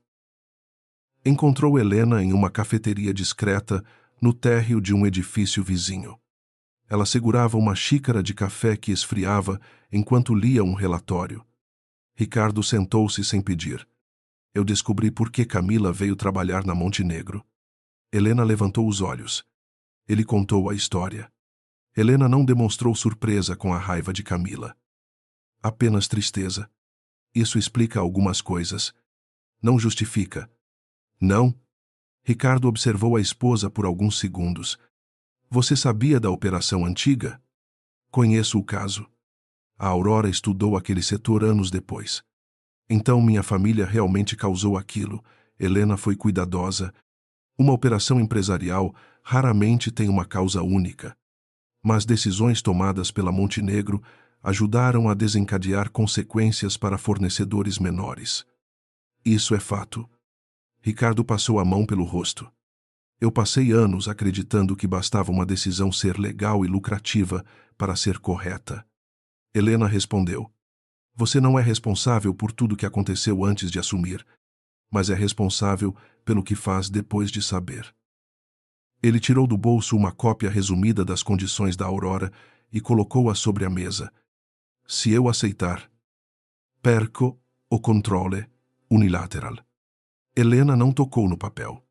encontrou Helena em uma cafeteria discreta no térreo de um edifício vizinho. Ela segurava uma xícara de café que esfriava enquanto lia um relatório. Ricardo sentou-se sem pedir. Eu descobri por que Camila veio trabalhar na Montenegro. Helena levantou os olhos. Ele contou a história. Helena não demonstrou surpresa com a raiva de Camila. Apenas tristeza. Isso explica algumas coisas. Não justifica. Não? Ricardo observou a esposa por alguns segundos. Você sabia da operação antiga? Conheço o caso. A Aurora estudou aquele setor anos depois. Então minha família realmente causou aquilo. Helena foi cuidadosa. Uma operação empresarial raramente tem uma causa única. Mas decisões tomadas pela Montenegro ajudaram a desencadear consequências para fornecedores menores. Isso é fato. Ricardo passou a mão pelo rosto. Eu passei anos acreditando que bastava uma decisão ser legal e lucrativa para ser correta. Helena respondeu. Você não é responsável por tudo que aconteceu antes de assumir, mas é responsável pelo que faz depois de saber. Ele tirou do bolso uma cópia resumida das condições da Aurora e colocou-a sobre a mesa. Se eu aceitar, perco o controle unilateral. Helena não tocou no papel.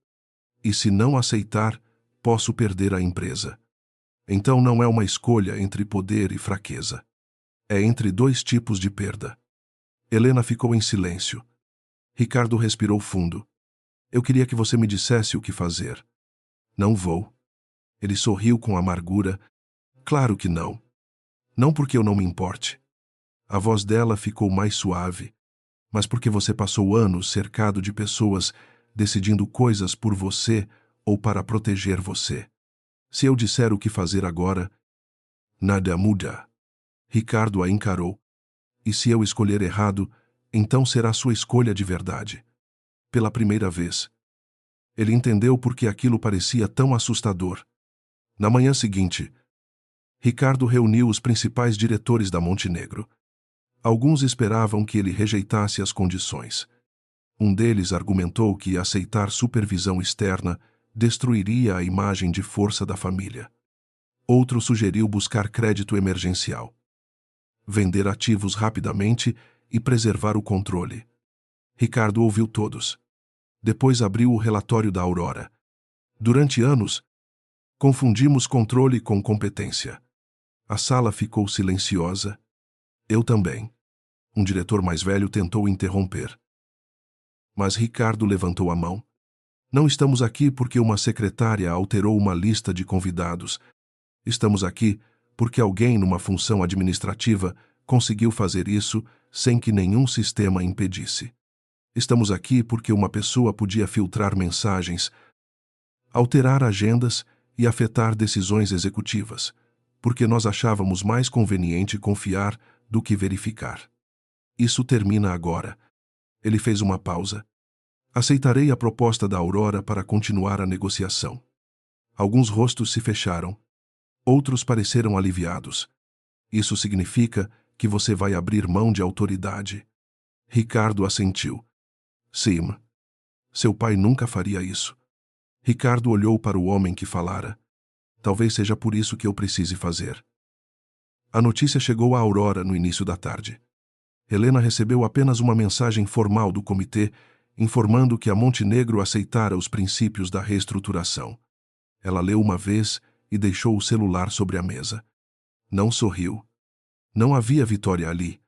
E se não aceitar, posso perder a empresa. Então não é uma escolha entre poder e fraqueza. É entre dois tipos de perda. Helena ficou em silêncio. Ricardo respirou fundo. Eu queria que você me dissesse o que fazer. Não vou. Ele sorriu com amargura. Claro que não. Não porque eu não me importe. A voz dela ficou mais suave, mas porque você passou anos cercado de pessoas decidindo coisas por você ou para proteger você. Se eu disser o que fazer agora, nada muda. Ricardo a encarou. E se eu escolher errado, Então será sua escolha de verdade. Pela primeira vez. Ele entendeu por que aquilo parecia tão assustador. Na manhã seguinte, Ricardo reuniu os principais diretores da Montenegro. Alguns esperavam que ele rejeitasse as condições. Um deles argumentou que aceitar supervisão externa destruiria a imagem de força da família. Outro sugeriu buscar crédito emergencial, vender ativos rapidamente e preservar o controle. Ricardo ouviu todos. Depois abriu o relatório da Aurora. Durante anos, confundimos controle com competência. A sala ficou silenciosa. Eu também. Um diretor mais velho tentou interromper. Mas Ricardo levantou a mão. Não estamos aqui porque uma secretária alterou uma lista de convidados. Estamos aqui porque alguém numa função administrativa conseguiu fazer isso sem que nenhum sistema impedisse. Estamos aqui porque uma pessoa podia filtrar mensagens, alterar agendas e afetar decisões executivas, porque nós achávamos mais conveniente confiar do que verificar. Isso termina agora. Ele fez uma pausa. Aceitarei a proposta da Aurora para continuar a negociação. Alguns rostos se fecharam. Outros pareceram aliviados. Isso significa que você vai abrir mão de autoridade. Ricardo assentiu. Sim. Seu pai nunca faria isso. Ricardo olhou para o homem que falara. Talvez seja por isso que eu precise fazer. A notícia chegou à Aurora no início da tarde. Helena recebeu apenas uma mensagem formal do comitê informando que a Montenegro aceitara os princípios da reestruturação. Ela leu uma vez e deixou o celular sobre a mesa. Não sorriu. Não havia vitória ali.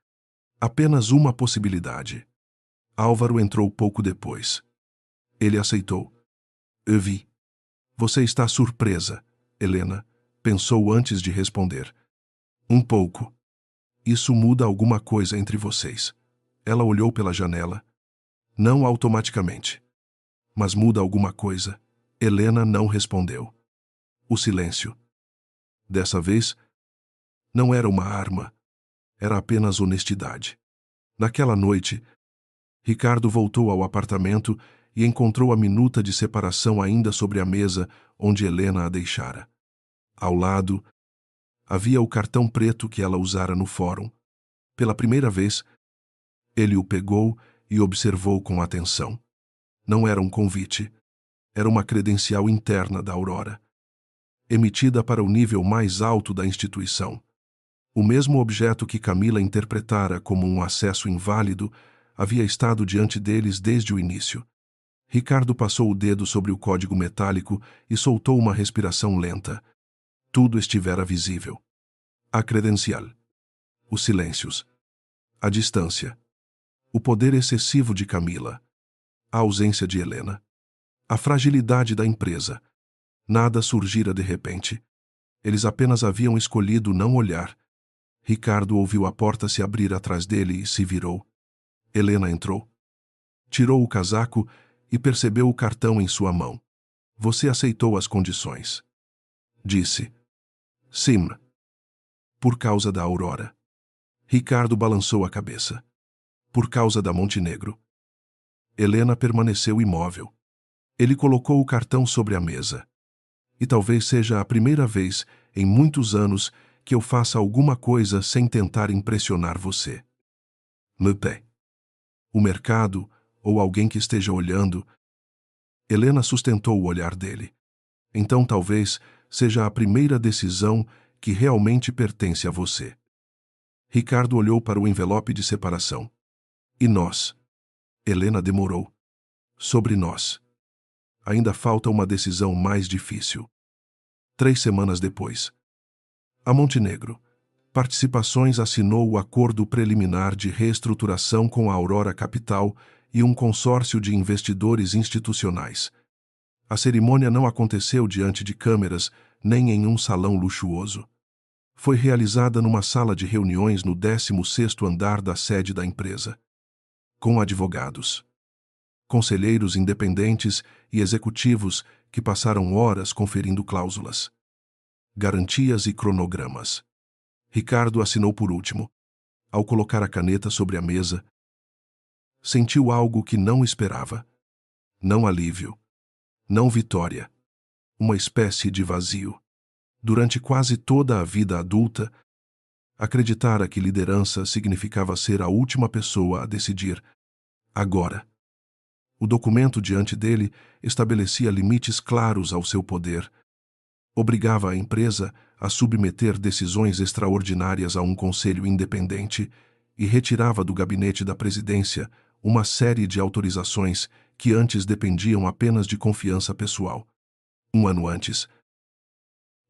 Apenas uma possibilidade. Álvaro entrou pouco depois. Ele aceitou. Eu vi. Você está surpresa, Helena, pensou antes de responder. Um pouco. Isso muda alguma coisa entre vocês. Ela olhou pela janela. Não automaticamente. Mas muda alguma coisa. Helena não respondeu. O silêncio. Dessa vez, não era uma arma. Era apenas honestidade. Naquela noite, Ricardo voltou ao apartamento e encontrou a minuta de separação ainda sobre a mesa onde Helena a deixara. Ao lado, havia o cartão preto que ela usara no fórum. Pela primeira vez, ele o pegou e observou com atenção. Não era um convite. Era uma credencial interna da Aurora, emitida para o nível mais alto da instituição. O mesmo objeto que Camila interpretara como um acesso inválido havia estado diante deles desde o início. Ricardo passou o dedo sobre o código metálico e soltou uma respiração lenta. Tudo estivera visível. A credencial. Os silêncios. A distância. O poder excessivo de Camila. A ausência de Helena. A fragilidade da empresa. Nada surgira de repente. Eles apenas haviam escolhido não olhar. Ricardo ouviu a porta se abrir atrás dele e se virou. Helena entrou. Tirou o casaco e percebeu o cartão em sua mão. Você aceitou as condições. Disse. Sim. Por causa da Aurora. Ricardo balançou a cabeça. Por causa da Montenegro. Helena permaneceu imóvel. Ele colocou o cartão sobre a mesa. E talvez seja a primeira vez em muitos anos que eu faça alguma coisa sem tentar impressionar você. Me pé. O mercado, ou alguém que esteja olhando. Helena sustentou o olhar dele. Então talvez seja a primeira decisão que realmente pertence a você. Ricardo olhou para o envelope de separação. E nós? Helena demorou. Sobre nós. Ainda falta uma decisão mais difícil. 3 semanas depois. A Montenegro. Participações assinou o acordo preliminar de reestruturação com a Aurora Capital e um consórcio de investidores institucionais. A cerimônia não aconteceu diante de câmeras nem em um salão luxuoso. Foi realizada numa sala de reuniões no 16º andar da sede da empresa. Com advogados, conselheiros independentes e executivos que passaram horas conferindo cláusulas, garantias e cronogramas. Ricardo assinou por último. Ao colocar a caneta sobre a mesa, Sentiu algo que não esperava. Não alívio. Não vitória. Uma espécie de vazio. Durante quase toda a vida adulta, acreditara que liderança significava ser a última pessoa a decidir. Agora. O documento diante dele estabelecia limites claros ao seu poder. Obrigava a empresa a submeter decisões extraordinárias a um conselho independente e retirava do gabinete da presidência uma série de autorizações que antes dependiam apenas de confiança pessoal. Um ano antes,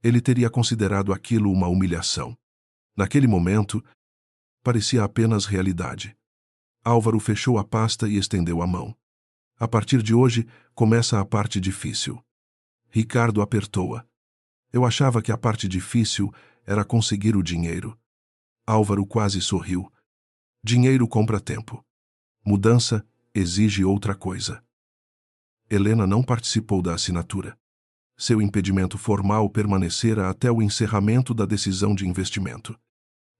ele teria considerado aquilo uma humilhação. Naquele momento, parecia apenas realidade. Álvaro fechou a pasta e estendeu a mão. A partir de hoje, começa a parte difícil. Ricardo apertou-a. Eu achava que a parte difícil era conseguir o dinheiro. Álvaro quase sorriu. Dinheiro compra tempo. Mudança exige outra coisa. Helena não participou da assinatura. Seu impedimento formal permanecera até o encerramento da decisão de investimento.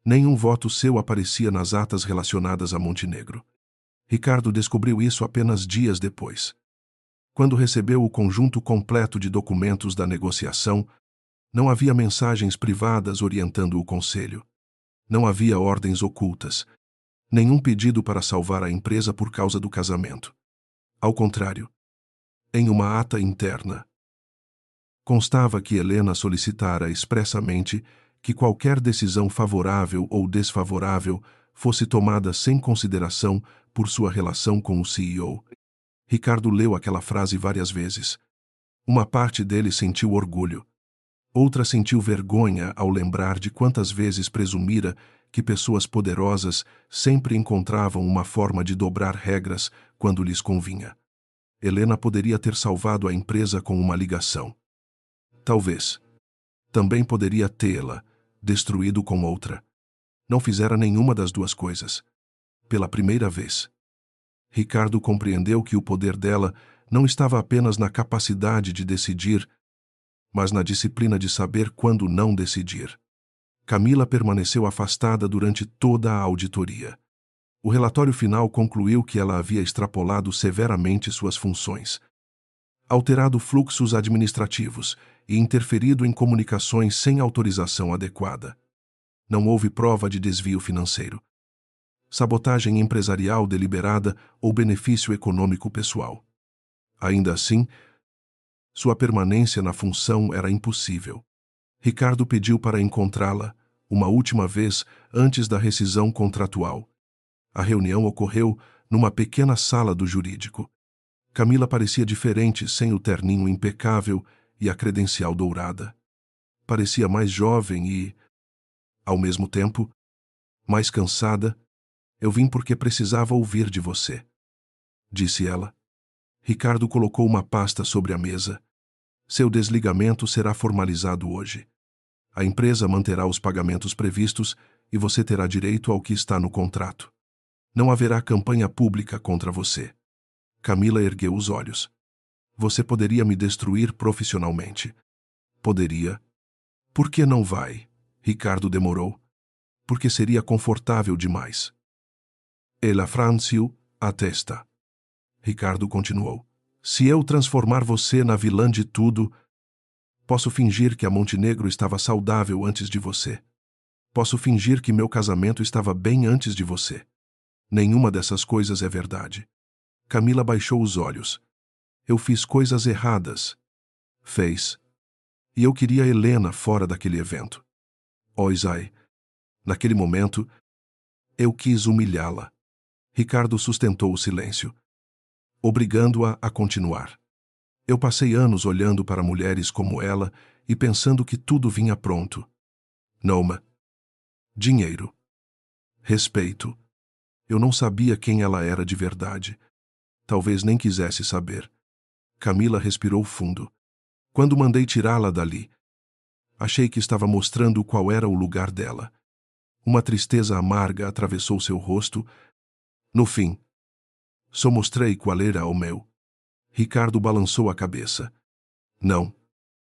Nenhum voto seu aparecia nas atas relacionadas a Montenegro. Ricardo descobriu isso apenas dias depois. Quando recebeu o conjunto completo de documentos da negociação, não havia mensagens privadas orientando o conselho. Não havia ordens ocultas. Nenhum pedido para salvar a empresa por causa do casamento. Ao contrário, em uma ata interna, constava que Helena solicitara expressamente que qualquer decisão favorável ou desfavorável fosse tomada sem consideração por sua relação com o CEO. Ricardo leu aquela frase várias vezes. Uma parte dele sentiu orgulho. Outra sentiu vergonha ao lembrar de quantas vezes presumira que pessoas poderosas sempre encontravam uma forma de dobrar regras quando lhes convinha. Helena poderia ter salvado a empresa com uma ligação. Talvez. Também poderia tê-la destruído com outra. Não fizera nenhuma das duas coisas. Pela primeira vez, Ricardo compreendeu que o poder dela não estava apenas na capacidade de decidir, mas na disciplina de saber quando não decidir. Camila permaneceu afastada durante toda a auditoria. O relatório final concluiu que ela havia extrapolado severamente suas funções, alterado fluxos administrativos e interferido em comunicações sem autorização adequada. Não houve prova de desvio financeiro, sabotagem empresarial deliberada ou benefício econômico pessoal. Ainda assim, sua permanência na função era impossível. Ricardo pediu para encontrá-la, uma última vez antes da rescisão contratual. A reunião ocorreu numa pequena sala do jurídico. Camila parecia diferente sem o terninho impecável e a credencial dourada. Parecia mais jovem e, ao mesmo tempo, mais cansada. Eu vim porque precisava ouvir de você, disse ela. Ricardo colocou uma pasta sobre a mesa. Seu desligamento será formalizado hoje. A empresa manterá os pagamentos previstos e você terá direito ao que está no contrato. Não haverá campanha pública contra você. Camila ergueu os olhos. Você poderia me destruir profissionalmente. Poderia. Por que não vai? Ricardo demorou. Porque seria confortável demais. Ela franziu a testa. Ricardo continuou. Se eu transformar você na vilã de tudo, posso fingir que a Montenegro estava saudável antes de você. Posso fingir que meu casamento estava bem antes de você. Nenhuma dessas coisas é verdade. Camila baixou os olhos. Eu fiz coisas erradas. Fez. E eu queria Helena fora daquele evento. Oh, Isai. Naquele momento, eu quis humilhá-la. Ricardo sustentou o silêncio, obrigando-a a continuar. Eu passei anos olhando para mulheres como ela e pensando que tudo vinha pronto. Noma. Dinheiro. Respeito. Eu não sabia quem ela era de verdade. Talvez nem quisesse saber. Camila respirou fundo. Quando mandei tirá-la dali, achei que estava mostrando qual era o lugar dela. Uma tristeza amarga atravessou seu rosto. No fim, só mostrei qual era o meu. Ricardo balançou a cabeça. Não.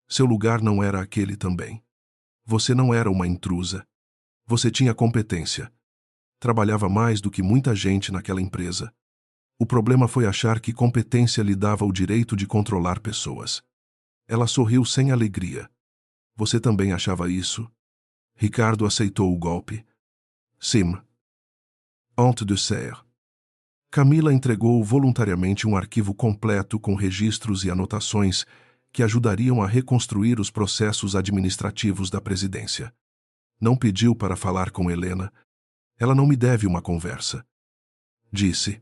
Seu lugar não era aquele também. Você não era uma intrusa. Você tinha competência. Trabalhava mais do que muita gente naquela empresa. O problema foi achar que competência lhe dava o direito de controlar pessoas. Ela sorriu sem alegria. Você também achava isso? Ricardo aceitou o golpe. Sim. Honte de ser. Camila entregou voluntariamente um arquivo completo com registros e anotações que ajudariam a reconstruir os processos administrativos da presidência. Não pediu para falar com Helena. Ela não me deve uma conversa. Disse.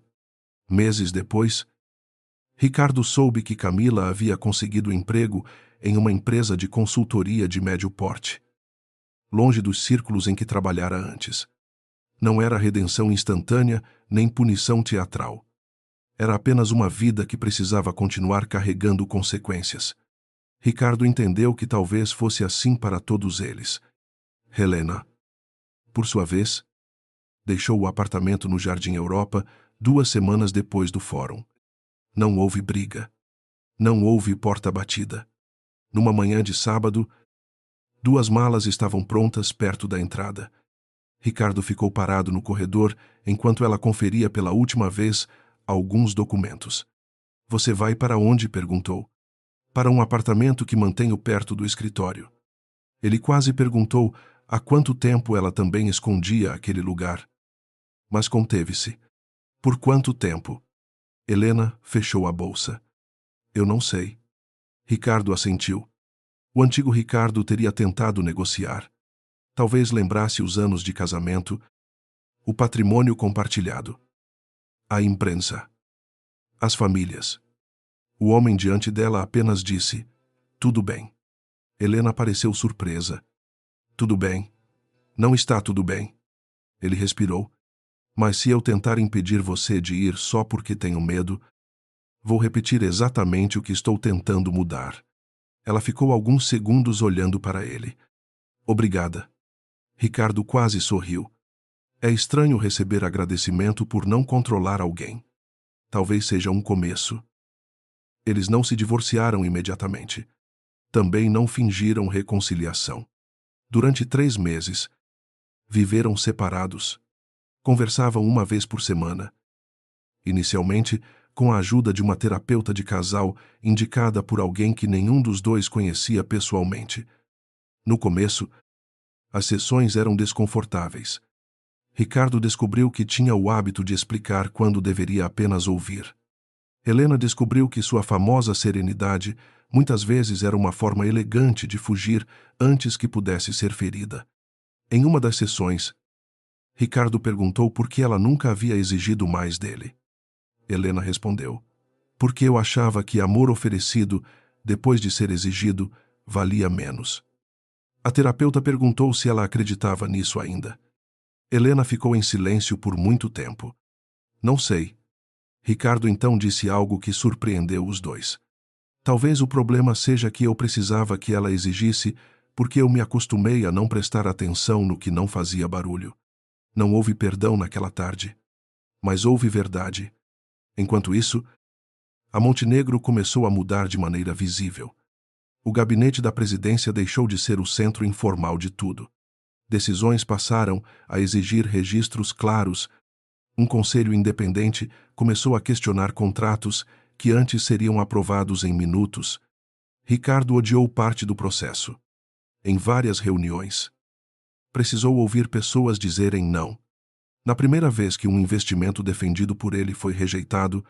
Meses depois, Ricardo soube que Camila havia conseguido emprego em uma empresa de consultoria de médio porte, longe dos círculos em que trabalhara antes. Não era redenção instantânea nem punição teatral. Era apenas uma vida que precisava continuar carregando consequências. Ricardo entendeu que talvez fosse assim para todos eles. Helena, por sua vez, deixou o apartamento no Jardim Europa 2 semanas depois do fórum. Não houve briga. Não houve porta batida. Numa manhã de sábado, 2 malas estavam prontas perto da entrada. Ricardo ficou parado no corredor enquanto ela conferia pela última vez alguns documentos. Você vai para onde? Perguntou. Para um apartamento que mantenho perto do escritório. Ele quase perguntou há quanto tempo ela também escondia aquele lugar. Mas conteve-se. Por quanto tempo? Helena fechou a bolsa. Eu não sei. Ricardo assentiu. O antigo Ricardo teria tentado negociar. Talvez lembrasse os anos de casamento, o patrimônio compartilhado, a imprensa, as famílias. O homem diante dela apenas disse, tudo bem. Helena pareceu surpresa. Tudo bem. Não está tudo bem. Ele respirou. Mas se eu tentar impedir você de ir só porque tenho medo, vou repetir exatamente o que estou tentando mudar. Ela ficou alguns segundos olhando para ele. Obrigada. Ricardo quase sorriu. É estranho receber agradecimento por não controlar alguém. Talvez seja um começo. Eles não se divorciaram imediatamente. Também não fingiram reconciliação. Durante 3 meses, viveram separados. Conversavam uma vez por semana. Inicialmente, com a ajuda de uma terapeuta de casal indicada por alguém que nenhum dos dois conhecia pessoalmente. No começo, as sessões eram desconfortáveis. Ricardo descobriu que tinha o hábito de explicar quando deveria apenas ouvir. Helena descobriu que sua famosa serenidade muitas vezes era uma forma elegante de fugir antes que pudesse ser ferida. Em uma das sessões, Ricardo perguntou por que ela nunca havia exigido mais dele. Helena respondeu, porque eu achava que amor oferecido, depois de ser exigido, valia menos. A terapeuta perguntou se ela acreditava nisso ainda. Helena ficou em silêncio por muito tempo. Não sei. Ricardo então disse algo que surpreendeu os dois. Talvez o problema seja que eu precisava que ela exigisse, porque eu me acostumei a não prestar atenção no que não fazia barulho. Não houve perdão naquela tarde. Mas houve verdade. Enquanto isso, a Montenegro começou a mudar de maneira visível. O gabinete da presidência deixou de ser o centro informal de tudo. Decisões passaram a exigir registros claros. Um conselho independente começou a questionar contratos que antes seriam aprovados em minutos. Ricardo odiou parte do processo. Em várias reuniões, precisou ouvir pessoas dizerem não. Na primeira vez que um investimento defendido por ele foi rejeitado,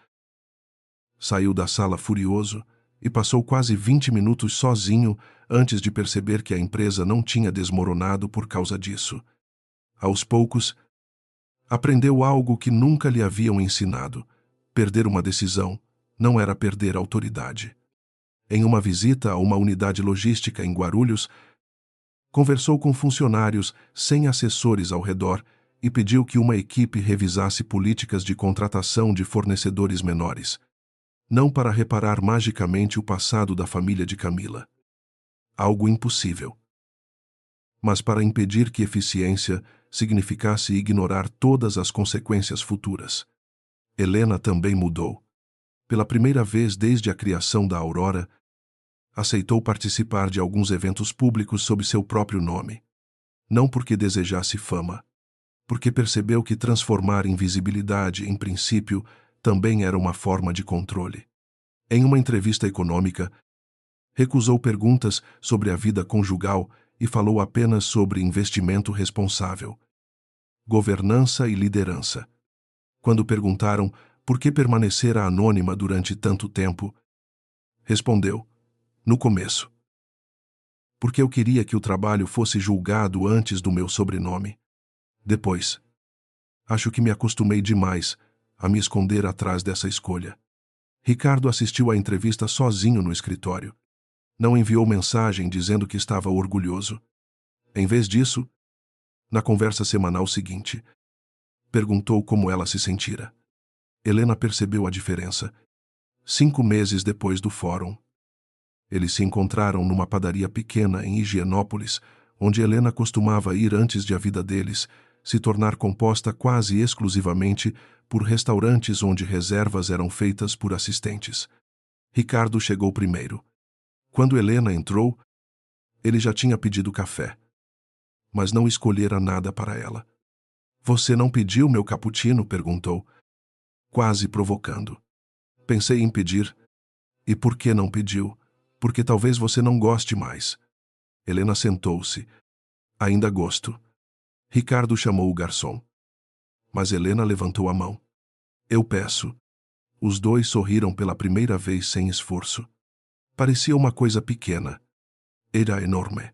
saiu da sala furioso e passou quase 20 minutos sozinho antes de perceber que a empresa não tinha desmoronado por causa disso. Aos poucos, aprendeu algo que nunca lhe haviam ensinado. Perder uma decisão não era perder autoridade. Em uma visita a uma unidade logística em Guarulhos, conversou com funcionários sem assessores ao redor e pediu que uma equipe revisasse políticas de contratação de fornecedores menores. Não para reparar magicamente o passado da família de Camila. Algo impossível. Mas para impedir que eficiência significasse ignorar todas as consequências futuras. Helena também mudou. Pela primeira vez desde a criação da Aurora, aceitou participar de alguns eventos públicos sob seu próprio nome. Não porque desejasse fama, porque percebeu que transformar invisibilidade em princípio também era uma forma de controle. Em uma entrevista econômica, recusou perguntas sobre a vida conjugal e falou apenas sobre investimento responsável, governança e liderança. Quando perguntaram por que permanecera anônima durante tanto tempo, respondeu: no começo, porque eu queria que o trabalho fosse julgado antes do meu sobrenome. Depois, acho que me acostumei demais a me esconder atrás dessa escolha. Ricardo assistiu à entrevista sozinho no escritório. Não enviou mensagem dizendo que estava orgulhoso. Em vez disso, na conversa semanal seguinte, perguntou como ela se sentira. Helena percebeu a diferença. 5 meses depois do fórum, eles se encontraram numa padaria pequena em Higienópolis, onde Helena costumava ir antes de a vida deles se tornar composta quase exclusivamente por restaurantes onde reservas eram feitas por assistentes. Ricardo chegou primeiro. Quando Helena entrou, ele já tinha pedido café, mas não escolhera nada para ela. Você não pediu meu cappuccino? Perguntou, quase provocando. Pensei em pedir. E por que não pediu? Porque talvez você não goste mais. Helena sentou-se. Ainda gosto. Ricardo chamou o garçom. Mas Helena levantou a mão. Eu peço. Os dois sorriram pela primeira vez sem esforço. Parecia uma coisa pequena. Era enorme.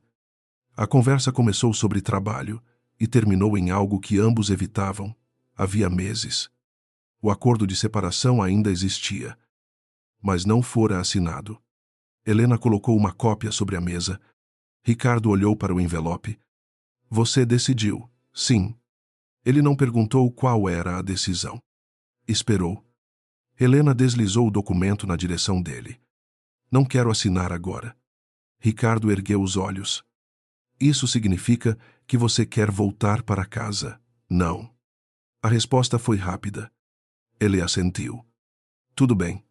A conversa começou sobre trabalho e terminou em algo que ambos evitavam. Havia meses. O acordo de separação ainda existia, mas não fora assinado. Helena colocou uma cópia sobre a mesa. Ricardo olhou para o envelope. Você decidiu, sim. Ele não perguntou qual era a decisão. Esperou. Helena deslizou o documento na direção dele. Não quero assinar agora. Ricardo ergueu os olhos. Isso significa que você quer voltar para casa? Não. A resposta foi rápida. Ele assentiu. Tudo bem.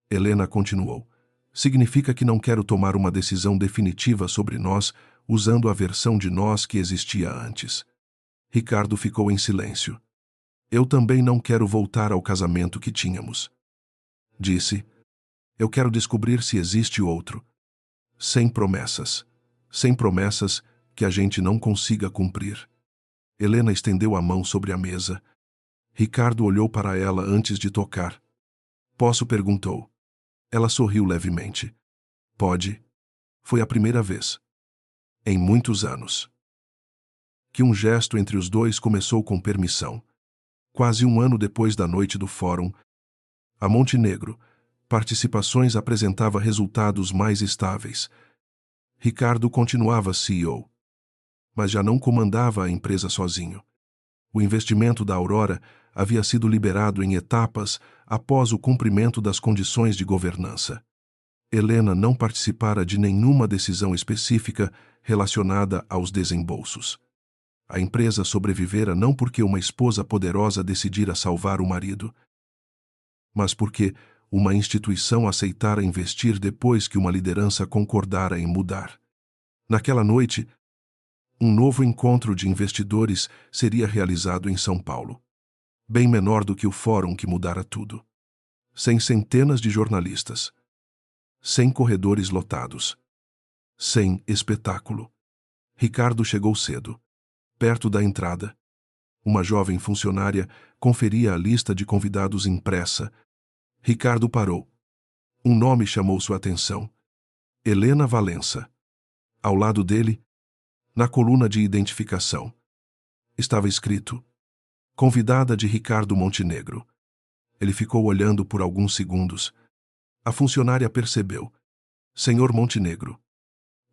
Helena continuou. Significa que não quero tomar uma decisão definitiva sobre nós usando a versão de nós que existia antes. Ricardo ficou em silêncio. Eu também não quero voltar ao casamento que tínhamos. Disse. Eu quero descobrir se existe outro. Sem promessas. Sem promessas que a gente não consiga cumprir. Helena estendeu a mão sobre a mesa. Ricardo olhou para ela antes de tocar. Posso? Perguntou. Ela sorriu levemente. Pode. Foi a primeira vez. Em muitos anos. Que um gesto entre os dois começou com permissão. Quase um ano depois da noite do fórum, a Montenegro, Participações apresentava resultados mais estáveis. Ricardo continuava CEO, mas já não comandava a empresa sozinho. O investimento da Aurora havia sido liberado em etapas após o cumprimento das condições de governança. Helena não participara de nenhuma decisão específica relacionada aos desembolsos. A empresa sobrevivera não porque uma esposa poderosa decidira salvar o marido, mas porque uma instituição aceitara investir depois que uma liderança concordara em mudar. Naquela noite, um novo encontro de investidores seria realizado em São Paulo. Bem menor do que o fórum que mudara tudo. Sem centenas de jornalistas. Sem corredores lotados. Sem espetáculo. Ricardo chegou cedo. Perto da entrada, uma jovem funcionária conferia a lista de convidados impressa. Ricardo parou. Um nome chamou sua atenção. Helena Valença. Ao lado dele, na coluna de identificação, estava escrito: Convidada de Ricardo Montenegro. Ele ficou olhando por alguns segundos. A funcionária percebeu. Senhor Montenegro.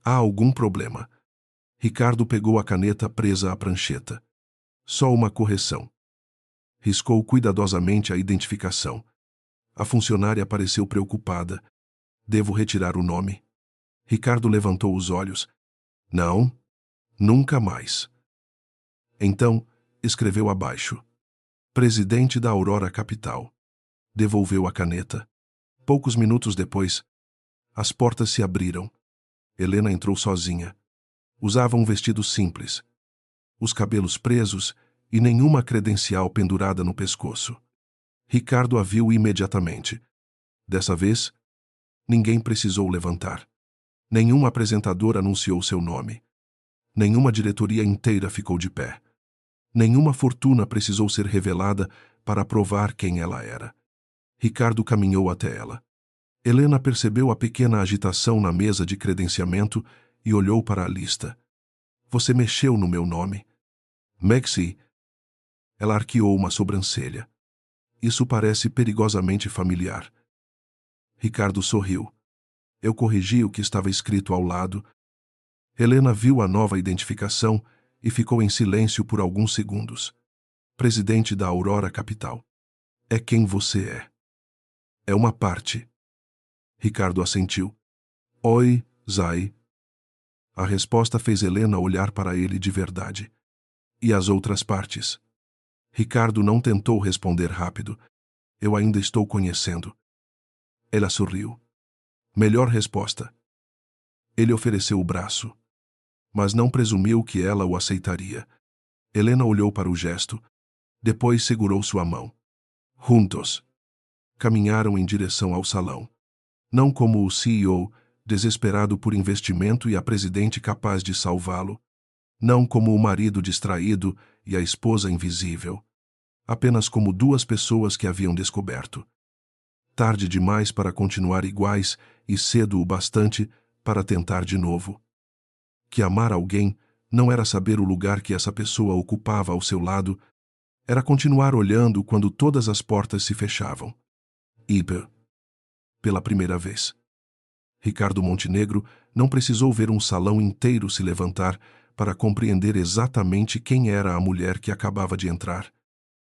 Há algum problema? Ricardo pegou a caneta presa à prancheta. Só uma correção. Riscou cuidadosamente a identificação. A funcionária pareceu preocupada. Devo retirar o nome? Ricardo levantou os olhos. Não, nunca mais. Então, escreveu abaixo. Presidente da Aurora Capital. Devolveu a caneta. Poucos minutos depois, as portas se abriram. Helena entrou sozinha. Usava um vestido simples, os cabelos presos e nenhuma credencial pendurada no pescoço. Ricardo a viu imediatamente. Dessa vez, ninguém precisou levantar. Nenhum apresentador anunciou seu nome. Nenhuma diretoria inteira ficou de pé. Nenhuma fortuna precisou ser revelada para provar quem ela era. Ricardo caminhou até ela. Helena percebeu a pequena agitação na mesa de credenciamento e olhou para a lista. Você mexeu no meu nome. Maxie. Ela arqueou uma sobrancelha. Isso parece perigosamente familiar. Ricardo sorriu. Eu corrigi o que estava escrito ao lado. Helena viu a nova identificação e ficou em silêncio por alguns segundos. Presidente da Aurora Capital. É quem você é. É uma parte. Ricardo assentiu. Oi, Zay. A resposta fez Helena olhar para ele de verdade. E as outras partes? Ricardo não tentou responder rápido. Eu ainda estou conhecendo. Ela sorriu. Melhor resposta. Ele ofereceu o braço, mas não presumiu que ela o aceitaria. Helena olhou para o gesto, depois segurou sua mão. Juntos. Caminharam em direção ao salão. Não como o CEO, desesperado por investimento e a presidente capaz de salvá-lo. Não como o marido distraído e a esposa invisível. Apenas como duas pessoas que haviam descoberto. Tarde demais para continuar iguais e cedo o bastante para tentar de novo. Que amar alguém não era saber o lugar que essa pessoa ocupava ao seu lado, era continuar olhando quando todas as portas se fechavam. Iber. Pela primeira vez. Ricardo Montenegro não precisou ver um salão inteiro se levantar para compreender exatamente quem era a mulher que acabava de entrar.